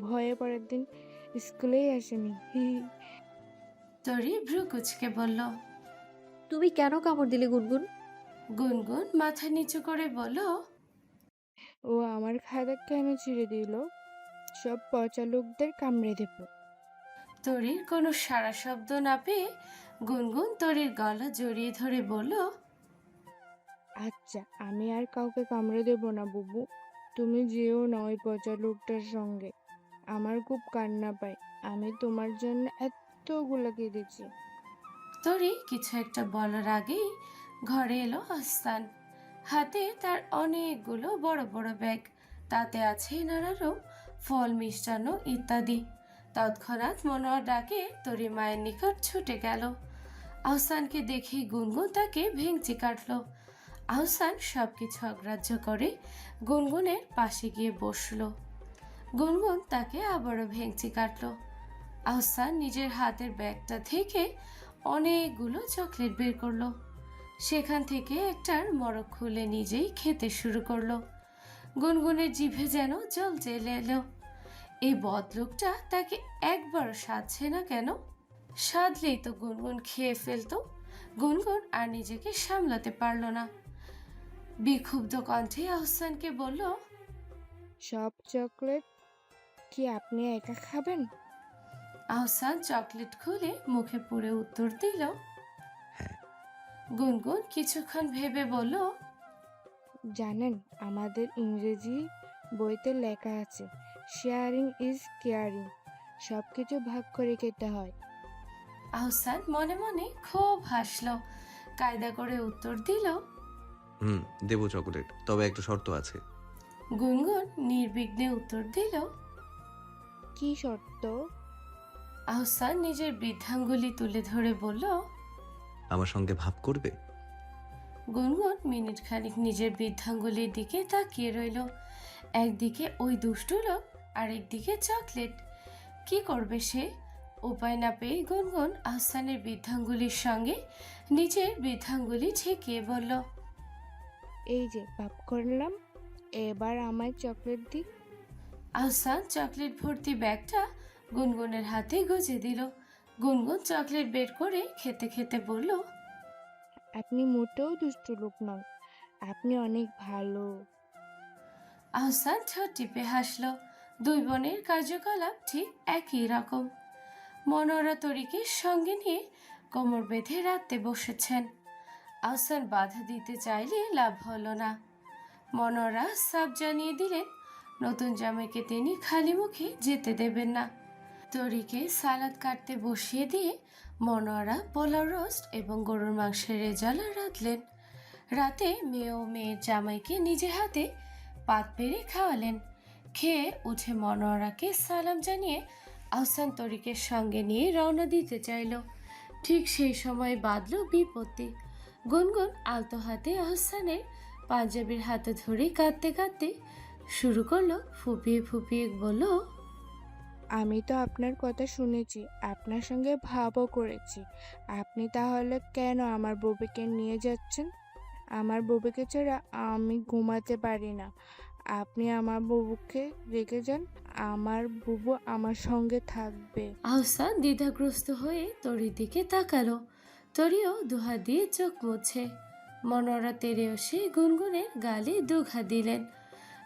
ভয়ে পরের দিন স্কুলেই আসেনি। হি হি। তরি ভ্রু কুচকে বলল। তুমি কেন কামড় দিলে গুনগুন? গুনগুন মাথা নিচু করে বলল, ও আমার খাতা কেন ছিঁড়ে দিল? সব পচা লোকদের কামড়ে দেব। তরির কোনো সাড়া শব্দ না পেয়ে গুনগুন তরির গলা জড়িয়ে ধরে বলল, আচ্ছা, আমি আর কাউকে কামড়ে দেব না বুবু। তুমি যেও না ওই পচা লোকটার সঙ্গে। আমার খুব কান্না পায়। আমি তোমার জন্য এতগুলো কেঁদেছি। তরি কিছু একটা বলার আগেই ঘরে এলো আহসান। হাতে তার অনেকগুলো বড় বড় ব্যাগ, তাতে আছে নানারকম ফল, মিষ্টান্ন ইত্যাদি। তৎক্ষণাৎ মনোয়ার ডাকে তরি মায়ের নিকট ছুটে গেল। আহসানকে দেখে গুনগুন তাকে ভেঙচি কাটল। আহসান সবকিছু অগ্রাহ্য করে গুনগুনের পাশে গিয়ে বসলো। গুনগুন তাকে আবারও ভেঙচি কাটলো। আহসান নিজের হাতের ব্যাগটা থেকে অনেকগুলো চকলেট বের করলো। সেখান থেকে একটার মড়ক খুলে নিজেই খেতে শুরু করলো। গুনগুনের জিভে যেন জল চেলে এলো। এই বদলোকটা তাকে একবারও সাধছে না কেন? সাধলেই তো গুনগুন খেয়ে ফেলতো। গুনগুন আর নিজেকে সামলাতে পারল না। বিক্ষুব্ধ কণ্ঠে আহসানকে বলল, সব চকলেট কি আপনি একা খাবেন? আহসান চকলেট খুলে মুখে পুরে উত্তর দিল। হ্যাঁ। গুনগুন কিছুক্ষণ ভেবে বলল, জানেন, আমাদের ইংরেজি বইতে লেখা আছে, শেয়ারিং ইজ কেয়ারিং। সব কিছু ভাগ করে খেতে হয়। আহসান মনে মনে খুব হাসলো। কায়দা করে উত্তর দিল। দেবো চকোলেট, তবে একটা শর্ত আছে। গুনগুন নির্বিঘ্নে উত্তর দিল। কি শর্ত? আহসান নিজের বৃদ্ধাঙ্গুলি তুলে ধরে বলল। আমার সঙ্গে ভাব করবে? গুনগুন মিনিট খানিক নিজের বৃদ্ধাঙ্গুলির দিকে তাকিয়ে রইল। একদিকে ওই দুষ্টু লোক, আরেকদিকে চকলেট। কি করবে সে? উপায় না পেয়ে গুনগুন আহসানের বৃদ্ধাঙ্গুলির সঙ্গে নিজের বৃদ্ধাঙ্গুলি ঠেকিয়ে বলল, এই যে ভাব করলাম, এবার আমায় চকলেট দিক। আহসান চকলেট ভর্তি ব্যাগটা গুনগুনের হাতে গুজে দিল। গুনগুন চকলেট বের করে খেতে খেতে বলল, আপনি মোটেও দুষ্টু লোক নন, আপনি অনেক ভালো। আহসান ঠোঁট টিপে হাসল। দুই বোনের কার্যকলাপ ঠিক একই রকম। মনোয়ারা তরিকে সঙ্গে নিয়ে কোমর বেঁধে রাখতে বসেছেন। আহসান বাধা দিতে চাইলে লাভ হলো না। মনোয়ারা সাফ জানিয়ে দিলেন নতুন জামাইকে তিনি খালি মুখে যেতে দেবেন না। তরিকে সালাদ কাটতে বসিয়ে দিয়ে মনোয়ারা পোলাও রোস্ট এবং গরুর মাংসের রেজালা রাঁধলেন। রাতে মেয়ে ও মেয়ের জামাইকে নিজের হাতে পাত পেরে খাওয়ালেন। খেয়ে উঠে মনোয়ারাকে সালাম জানিয়ে আহসান তরিকের সঙ্গে নিয়ে রওনা দিতে চাইল। ঠিক সেই সময় বাঁধল বিপত্তি। গুনগুন আলতো হাতে আহসানের পাঞ্জাবির হাতে ধরে কাঁদতে কাঁদতে শুরু করলো ফুপিয়ে ফুপিয়ে বলল, আমি তো আপনার কথা শুনেছি, আপনার সঙ্গে ভাবও করেছি। আপনি তাহলে কেন আমার বউকে নিয়ে যাচ্ছেন? আমার বউকে ছাড়া আমি ঘুমাতে পারি না। আপনি আমার বউকে রেখে যান, আমার বুবু আমার সঙ্গে থাকবে। আহসান দ্বিধাগ্রস্ত হয়ে তরির দিকে তাকালো। তরিও দুহাত দিয়ে চোখ মুছে। মনোয়ারা তেরে এসে গুনগুনের গালে দুঘা দিলেন।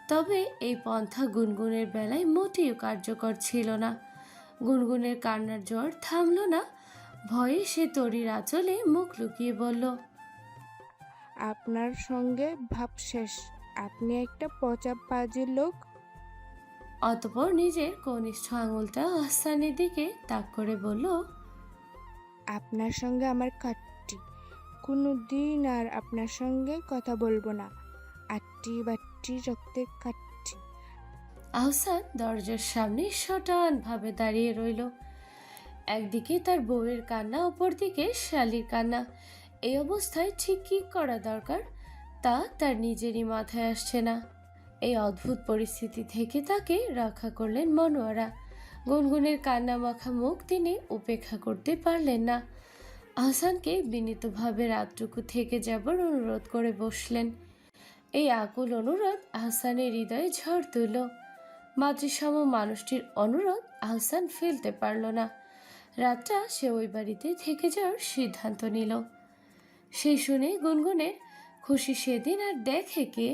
তবে এই পন্থা গুনগুনের বেলায় মোটেও কার্যকর ছিল না। গুনগুনের কান্নার জ্বর থামল না। ভয়ে সে তরির আঁচলে মুখ লুকিয়ে বলল, আপনার সঙ্গে ভাব শেষ, আপনি একটা পচা পাজির লোক। অতঃপর নিজের কনিষ্ঠ আঙুলটা আহসানের দিকে তাক করে বলল, আপনার সঙ্গে আমার কাটটি, কোনো দিন আর আপনার সঙ্গে কথা বলবো না। আটটি বাট্টি রক্তের কাটটি। আহসান দরজার সামনে শটান ভাবে দাঁড়িয়ে রইল। একদিকে তার বউয়ের কান্না, অপরদিকে শালির কান্না। এই অবস্থায় ঠিক কী করা দরকার তা তার নিজেরই মাথায় আসছে না। এই অদ্ভুত পরিস্থিতি থেকে তাকে রক্ষা করলেন মনোয়ারা। গুনগুনের কান্না মাখা মুখ তিনি উপেক্ষা করতে পারলেন না। আহসানকে বিনীতভাবে রাতটুকু থেকে যাবার অনুরোধ করে বসলেন। এই আকুল অনুরোধ আহসানের হৃদয়ে ঝড় তুলল। মাতৃসম মানুষটির অনুরোধ আহসান ফেলতে পারল না। রাতটা সে ওই বাড়িতে থেকে যাওয়ার সিদ্ধান্ত নিল। সেই শুনে গুনগুনের খুশি সেদিন আর দেখে কে।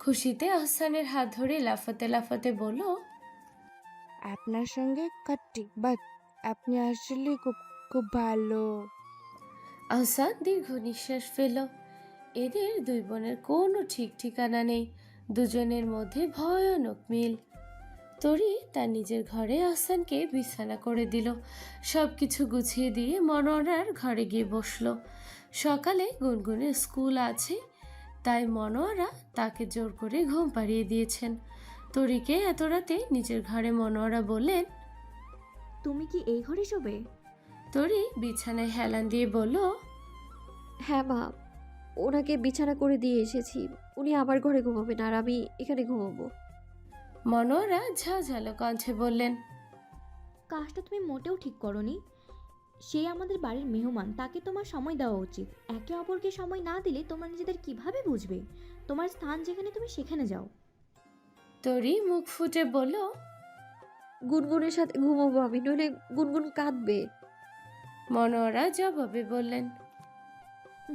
খুশিতে আহসানের হাত ধরে লাফাতে লাফাতে বলল, আপনার সঙ্গে কাটটি, বাট আপনি আসলে খুব খুব ভালো। আহসান দীর্ঘ নিঃশ্বাস ফেল। এদের দুই বোনের কোনো ঠিক ঠিকানা নেই। দুজনের মধ্যে ভয়ানক মিল। তরি তার নিজের ঘরে আহসানকে বিছানা করে দিল। সব কিছু গুছিয়ে দিয়ে মনোয়ারার ঘরে গিয়ে বসলো। সকালে গুনগুনের স্কুল আছে, তাই মনোয়ারা তাকে জোর করে ঘুম পাড়িয়ে দিয়েছেন। তরিকে এত রাতে নিজের ঘরে মনোয়ারা বললেন, তুমি কি এই ঘরে শোবে? তরি বিছানায় হেলান দিয়ে বলল, হ্যাঁ মা, ওনাকে বিছানা করে দিয়ে এসেছি। উনি আমার ঘরে ঘুমাবেন আর আমি এখানে ঘুমাবো। মনোয়ারা ঝাঁঝালো কণ্ঠে বললেন, কাজটা তুমি মোটেও ঠিক করনি। সে আমাদের বাড়ির মেহমান, তাকে তোমার সময় দেওয়া উচিত। একে অপরকে সময় না দিলে তোমরা নিজেদের কিভাবে বুঝবে? তোমার স্থান যেখানে তুমি সেখানে যাও। তরি মুখ ফুটে বলল, গুনগুনের সাথে ঘুমাবো আমি, নইলে গুনগুন কাঁদবে। মনোয়ারা জবাবে বললেন,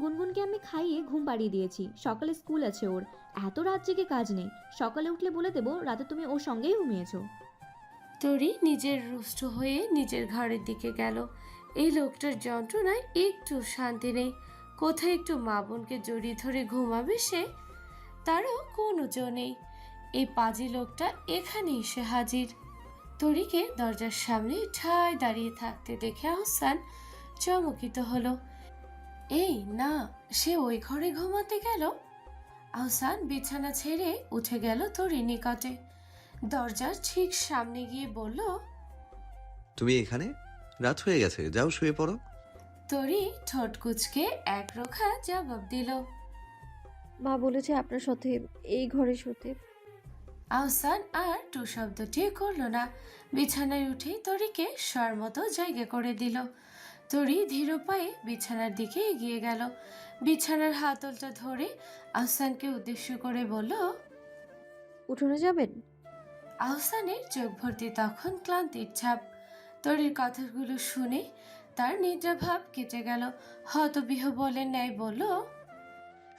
গুনগুনকে আমি খাইয়ে ঘুম পাড়িয়ে দিয়েছি, সকালে স্কুল আছে ওর। এত রাত জেগে কাজ নেই, সকালে উঠলে বলে দেবো রাতে তুমি ওর সঙ্গেই ঘুমিয়েছো। তরি নিজের রুষ্ট হয়ে নিজের ঘরের দিকে গেল। এই লোকটার যন্ত্রণায় একটু শান্তি নেই। কোথায় একটু মা বোনকে জড়িয়ে ধরে ঘুমাবে সে, তারও কোনো জো নেই। এই পাজি লোকটা এখানে এসে হাজির। তরিকে দরজার সামনে ঠায় দাঁড়িয়ে থাকতে দেখে আহসান চমকিত হলো। এই না, সে ওই ঘরে ঘুমাতে গেল? আহসান বিছানা ছেড়ে উঠে গেল তরির নিকটে। দরজার ঠিক সামনে গিয়ে বলল, তুমি এখানে? রাত হয়ে গেছে, যাও শুয়ে পড়ো। তরি ঠোঁট কুঁচকে একরোখা জবাব দিল। মা বলেছে আপনার সাথে এই ঘরে শুতে। আহসান আর টু শব্দটি করল না, বিছানায় উঠে তরিকে শর মতো জায়গা করে দিল। তরি ধীর পায়ে বিছানার দিকে এগিয়ে গেল। বিছানার হাতলটা ধরে আহসানকে উদ্দেশ্য করে বলল, উঠোনে যাবেন? আহসানের চোখ ভর্তি তখন ক্লান্তির ছাপ। তরির কথাগুলো শুনে তার নিদ্রাভাব কেটে গেল। হতবিহ্বলের ন্যায় বলল,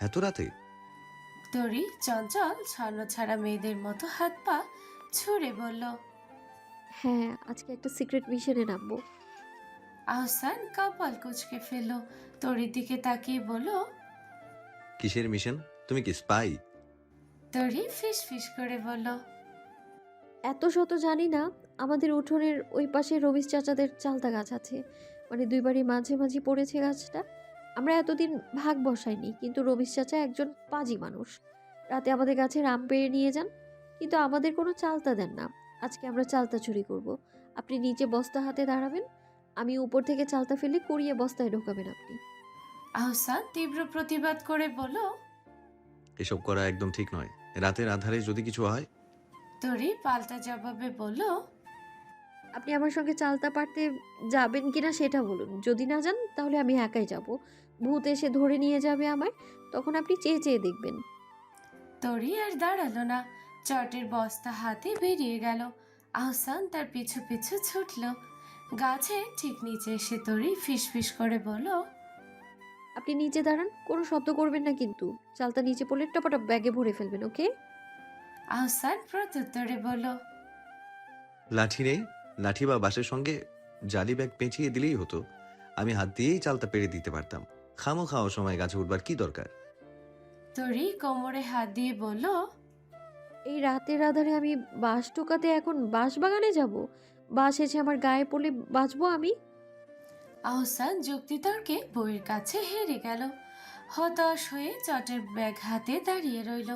এত রাতে? তরি চঞ্চল ছন্ন ছাড়া মেয়েদের মতো হাত পা ছুঁড়ে বলল। হ্যাঁ, আজকে একটা সিক্রেট মিশনে নামবো। আহসান কপাল কুঁচকে ফেলল। তরির দিকে তাকিয়ে বলল, কিসের মিশন? তুমি কি স্পাই? তরি ফিস ফিস করে বলল, এত শত জানি না। আমাদের উঠোনের ওই পাশে রমেশ চাচাদের চালতা গাছ আছে, মানে দুই বাড়ি মাঝে মাঝে পড়েছে গাছটা। আমরা এতদিন ভাগ বসাইনি, কিন্তু রমেশ চাচা একজন পাজি মানুষ। রাতে আমাদের গাছের আম পেড়ে নিয়ে যান, কিন্তু আমাদের কোনো চালতা দেন না। আজকে আমরা চালতা চুরি করব। আপনি নিচে বস্তা হাতে দাঁড়াবেন, আমি উপর থেকে চালতা ফেলে কুড়িয়ে বস্তায় ঢোকাবেন আপনি। আহসান তীব্র প্রতিবাদ করে বলল, এসব করা একদম ঠিক নয়। রাতের আধারে যদি কিছু হয়? তরি পাল্টা জবাবে বলল, আপনি আমার সঙ্গে চালতা পারতে যাবেন কিনা সেটা বলুন। যদি না যান তাহলে আমি একাই যাব। ভূত এসে ধরে নিয়ে যাবে আমায়, তখন আপনি চেয়ে চেয়ে দেখবেন। তরি আর দাঁড়ালো না, চটের বস্তা হাতে বেরিয়ে গেল। আহসান তার পিছু পিছু ছুটল। গাছে ঠিক নিচে এসে তরি ফিস ফিস করে বলল, আপনি নিচে দাঁড়ান, কোনো শব্দ করবেন না কিন্তু। চালতা নিচে পড়লে টপাটপ ব্যাগে ভরে ফেলবেন, ওকে? আহসান প্রত্যুত্তরে বলল, লাঠি নেই? লাঠি বা বাঁশের সঙ্গে জালি ব্যাগ পেঁচিয়ে দিলেই হতো। আমি হাত দিয়েই চালটা পেরে দিতে পারতাম। খামো খাওয়ার সময় গাছে উঠবার কি দরকার? তরি কোমরে হাত দিয়ে বলল, এই রাতের আধারে আমি বাঁশ টোকাতে এখন বাঁশ বাগানে যাব? বাঁশ এসে আমার গায়ে পড়লে বাঁচবো আমি? আহসান যুক্তিতর্কে বইয়ের কাছে হেরে গেল। হতাশ হয়ে চটের ব্যাগ হাতে দাঁড়িয়ে রইল।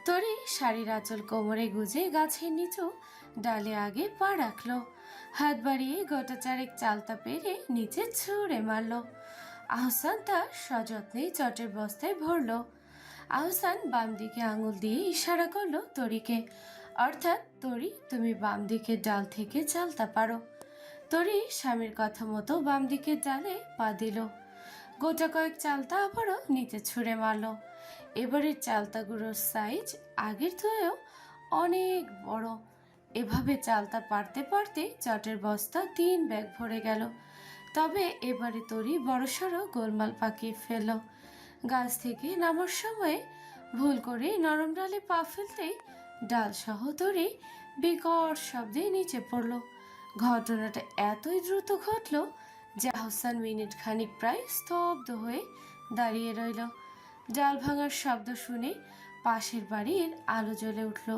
তরি শাড়ির আঁচল কোমরে গুজে গাছের নিচু ডালে আগে পা রাখলো। হাত বাড়িয়ে গোটা চারেক চালতা পেরে নিচে ছুঁড়ে মারল। আহসান তা সযত্নে চটের বস্তায় ভরল। আহসান বাম দিকে আঙুল দিয়ে ইশারা করলো তরিকে, অর্থাৎ তরি তুমি বাম দিকের ডাল থেকে চালতা পারো। তরি স্বামীর কথা মতো বাম দিকের ডালে পা দিল। গোটা কয়েক চালতা আবারও নিচে ছুঁড়ে মারল। এবারের চালতাগুলোর সাইজ আগের থেকেও অনেক বড়। এভাবে চালতা পারতে পারতে চটের বস্তা 3 ব্যাগ ভরে গেল। তবে এবারে তরি বড়সড় গোলমাল পাকিয়ে ফেলল। গাছ থেকে নামার সময় ভুল করে নরম ডালে পা ফেলতেই ডাল সহ তরি বিকট শব্দে নিচে পড়ল। ঘটনাটা এতই দ্রুত ঘটল যে আহসান মিনিট খানিক প্রায় স্তব্ধ হয়ে দাঁড়িয়ে রইল। ডাল ভাঙার শব্দ শুনে পাশের বাড়ির আলো জ্বলে উঠল।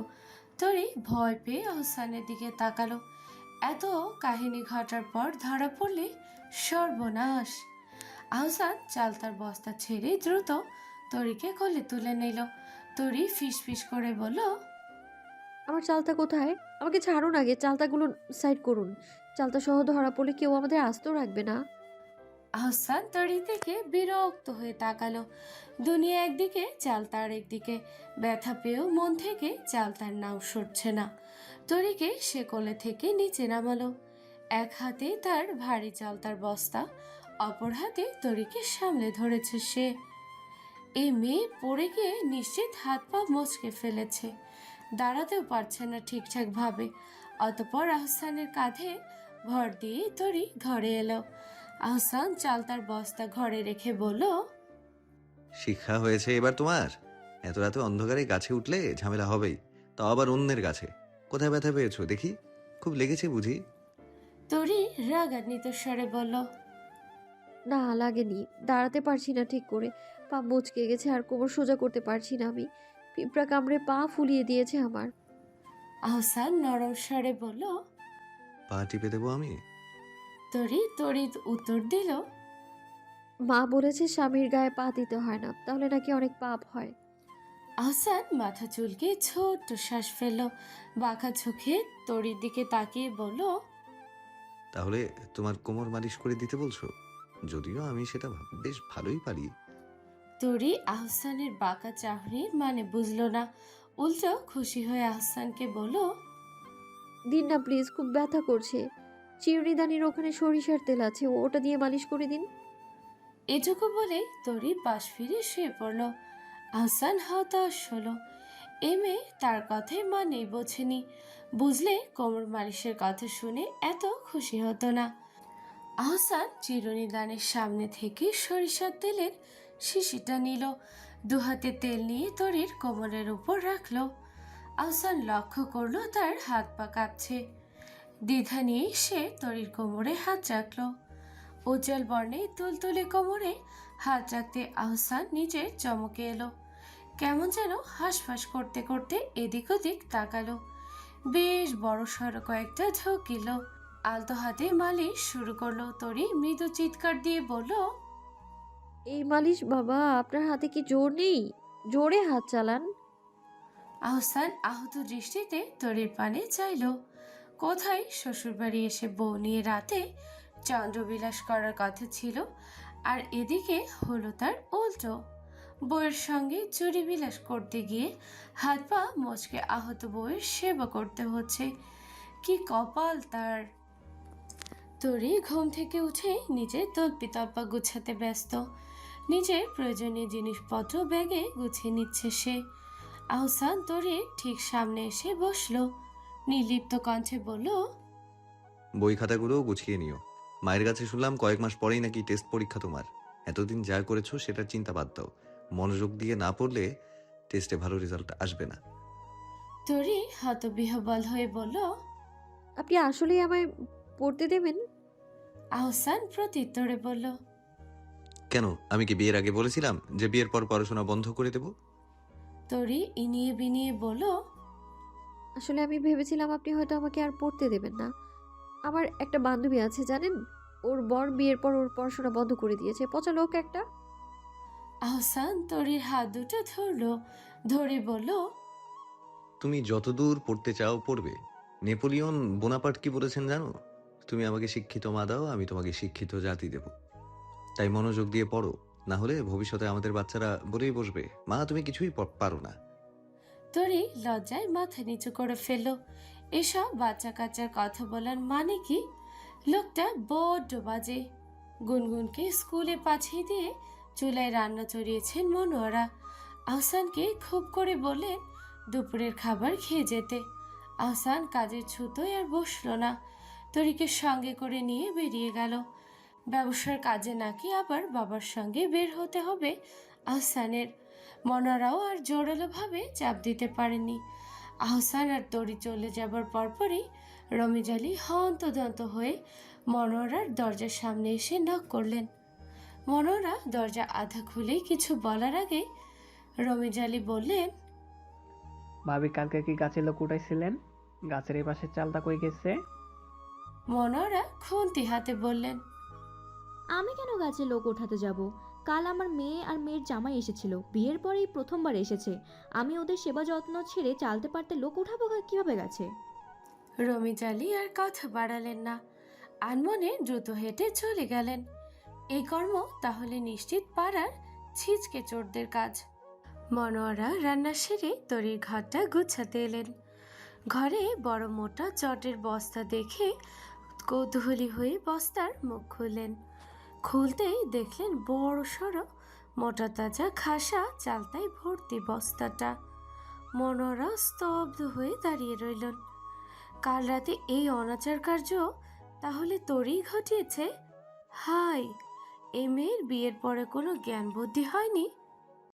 তরি ভয় পেয়ে আহসানের দিকে তাকালো। এত কাহিনী ঘটার পর ধরা পড়লে সর্বনাশ। আহসান চালতার বস্তা ছেড়ে দ্রুত তরিকে কোলে তুলে নিল। তরি ফিস ফিস করে বলল, আমার চালতা কোথায়? আমাকে ছাড়ুন আগে, চালতাগুলো সাইড করুন। চালতা সহ ধরা পড়লে কেউ আমাদের আস্ত রাখবে না। আহসান তরির দিকে বিরক্ত হয়ে তাকালো। দুনিয়া একদিকে, চাল তার একদিকে। ব্যথা পেয়েও মন থেকে চাল তার নাও সরছে না। তরিকে সে কোলে থেকে নিচে নামালো। এক হাতে তার ভারী চাল তার বস্তা, অপর হাতে তরিকে সামলে ধরেছে সে। এই মেয়ে পড়ে গিয়ে নিশ্চিত হাত পা মচকে ফেলেছে, দাঁড়াতেও পারছে না ঠিকঠাক ভাবে। অতপর আহসানের কাঁধে ভর দিয়ে তরি ঘরে এলো। আহসান চাল তার বস্তা ঘরে রেখে বলল, শিক্ষা হয়েছে এবার তোমার? এত রাতে অন্ধকারে গাছে উঠলে ঝামেলা হবেই, তাও আবার অন্যের গাছে। কোথায় ব্যথা পেয়েছো দেখি? খুব লেগেছে বুঝি? তরি রাগান্বিত স্বরে বলল, না লাগেনি, দাঁড়াতে পারছি না ঠিক করে, পা মুচকে গেছে আর কোমর সোজা করতে পারছি না আমি। পিঁপড়া কামড়ে পা ফুলিয়ে দিয়েছে আমার। আহসান নরম স্বরে বলল। পা টিপে দেবো আমি? তরি তড়িৎ উত্তর দিল, মা বলেছে স্বামীর গায়ে পা দিতে হয় না, তাহলে নাকি অনেক পাপ হয়। আহসান মাথা চুলকে ছোট্ট শ্বাস ফেলল। বাঁকা চোখে তরির দিকে তাকিয়ে বলল, তাহলে তোমার কোমর মালিশ করে দিতে বলছো? যদিও আমি সেটা বেশ ভালোই পারি। তরি আহসানের বাঁকা চাহনির মানে বুঝল না, উল্টো খুশি হয়ে আহসানকে বলল, দিন না প্লিজ, খুব ব্যথা করছে। চিরুনিদানির ওখানে সরিষার তেল আছে, ওটা দিয়ে মালিশ করে দিন। এটুকু বলেই তরি পাশ ফিরে শুয়ে পড়ল। আহসান হতাশ হলো। এ মেয়ে তার কথাই মানেই বোঝেনি। বুঝলে কোমর মালিশের কথা শুনে এত খুশি হতো না। আহসান চিরুনি দানের সামনে থেকে সরিষার তেলের শিশিটা নিল। দুহাতে তেল নিয়ে তরির কোমরের উপর রাখলো। আহসান লক্ষ্য করলো তার হাত পা কাঁপছে। দ্বিধা নিয়ে সে তরির কোমরে হাত রাখলো। উজ্জ্বল বর্ণে তুলতুলে কোমরে হাত রাখতে আহসান নিজের চমকে এলো। কেমন যেন হাঁসফাঁস করতে করতে এদিক ওদিক তাকালো। বেশ বড় সড়ো কয়েকটা ঢুকিল। আলতো হাতে মালিশ শুরু করলো। তরি মৃদু চিৎকার দিয়ে বলল, এই মালিশ বাবা, আপনার হাতে কি জোর নেই? জোরে হাত চালান। আহসান আহত দৃষ্টিতে তরির পানে চাইল। কোথায় শ্বশুরবাড়ি এসে বউ নিয়ে রাতে চন্দ্রবিলাস করার কথা ছিল, আর এদিকে হলো তার উল্টো। বউয়ের সঙ্গে চুরি বিলাস করতে গিয়ে হাত পা মচকে আহত বউয়ের সেবা করতে হচ্ছে। কি কপাল তার! তরি ঘুম থেকে উঠে নিজের তল্পিতল্পা গুছাতে ব্যস্ত। নিজের প্রয়োজনীয় জিনিসপত্র ব্যাগে গুছিয়ে নিচ্ছে সে। আহসান তরির ঠিক সামনে এসে বসলো। নির্লিপ্ত কণ্ঠে বলল, বই খাতাগুলোও গুছিয়ে নিও। মায়ের কাছে শুনলাম কয়েক মাস পরেই নাকি টেস্ট পরীক্ষা তোমার। এতদিন যা করেছো সেটার চিন্তা বাদ দাও। মনোযোগ দিয়ে না পড়লে টেস্টে ভালো রেজাল্ট আসবে না। তরি হতবিহ্বল হয়ে বলল, আপনি আসলেই আমায় পড়তে দেবেন? আহসান প্রত্যুত্তরে বলল, কেন, আমি কি বিয়ের আগে বলেছিলাম যে বিয়ের পর পড়াশোনা বন্ধ করে দেব? তরি ইনিয়ে বিনিয়ে বলল, আসলে আমি ভেবেছিলাম আপনি হয়তো আমাকে আর পড়তে দেবেন না। আমার একটা বান্ধবী আছে জানেন, ওর বর বিয়ের পর ওর পড়াশোনা বন্ধ করে দিয়েছে, পচা লোক একটা। আহসান তরির হাত দুটো ধরলো, ধরে বলল, তুমি যতদূর পড়তে চাও পড়বে। নেপোলিয়ন বোনাপার্ট কি বলেছেন জানো? তুমি আমাকে শিক্ষিত মা দাও, আমি তোমাকে শিক্ষিত জাতি দেব। তাই মনোযোগ দিয়ে পড়ো, না হলে ভবিষ্যতে আমাদের বাচ্চারা বলেই বসবে, মা তুমি কিছুই পারো না। তরি লজ্জায় মাথা নিচু করে ফেলল। এসব বাচ্চা কাচ্চার কথা বলার মানে কি? লোকটা বড্ড বাজে। গুনগুনকে স্কুলে পাঠিয়ে দিয়ে চুলায় রান্না চড়িয়েছেন মনোয়ারা। আহসানকে খুব করে বললেন দুপুরের খাবার খেয়ে যেতে। আহসান কাজের ছুতোয় আর বসলো না। তরিকে সঙ্গে করে নিয়ে বেরিয়ে গেল। ব্যবসার কাজে নাকি আবার বাবার সঙ্গে বের হতে হবে আহসানের। মনোয়ারাও আর জোরালোভাবে চাপ দিতে পারেনি। আহসান আর তরি চলে যাবার পরপরই রমিজালি হন্তদন্ত হয়ে মনোয়ারার দরজার সামনে এসে নক করলেন। মনোয়ারা দরজা আধা খুলে কিছু বলার আগে রমিজালি বললেন, ভাবি কালকে কি গাছে লোক উঠাইছিলেন? গাছের এই পাশে চালটা কই গেছে? মনোয়ারা খুন্তি হাতে বললেন, আমি কেন গাছে লোক ওঠাতে যাব? কাল আমার মেয়ে আর মেয়ের জামাই এসেছিল, বিয়ের পরেই প্রথমবার এসেছে। আমি ওদের সেবা যত্ন ছেড়ে চালতে পারতে লোক উঠাবো কিভাবে গাছে? রমিজালি আর কথা বাড়ালেন না, আনমনে দ্রুত হেঁটে চলে গেলেন। এই কর্ম তাহলে নিশ্চিত পাড়ার ছিচকে চোরদের কাজ। মনোয়ারা রান্না সেরে তরির ঘরটা গুছাতে এলেন। ঘরে বড় মোটা চটের বস্তা দেখে কৌতূহলী হয়ে বস্তার মুখ খুললেন। খুলতেই দেখলেন বড় সড়ো মোটা তাজা খাসা চালতায় ভর্তি বস্তাটা। মনোয়ারা স্তব্ধ হয়ে দাঁড়িয়ে রইলেন। কাল রাতে এই অনাচার কার্য তাহলে তোরই ঘটিয়েছে? হায়, এ মেয়ের বিয়ের পরে কোনো জ্ঞান বুদ্ধি হয়নি।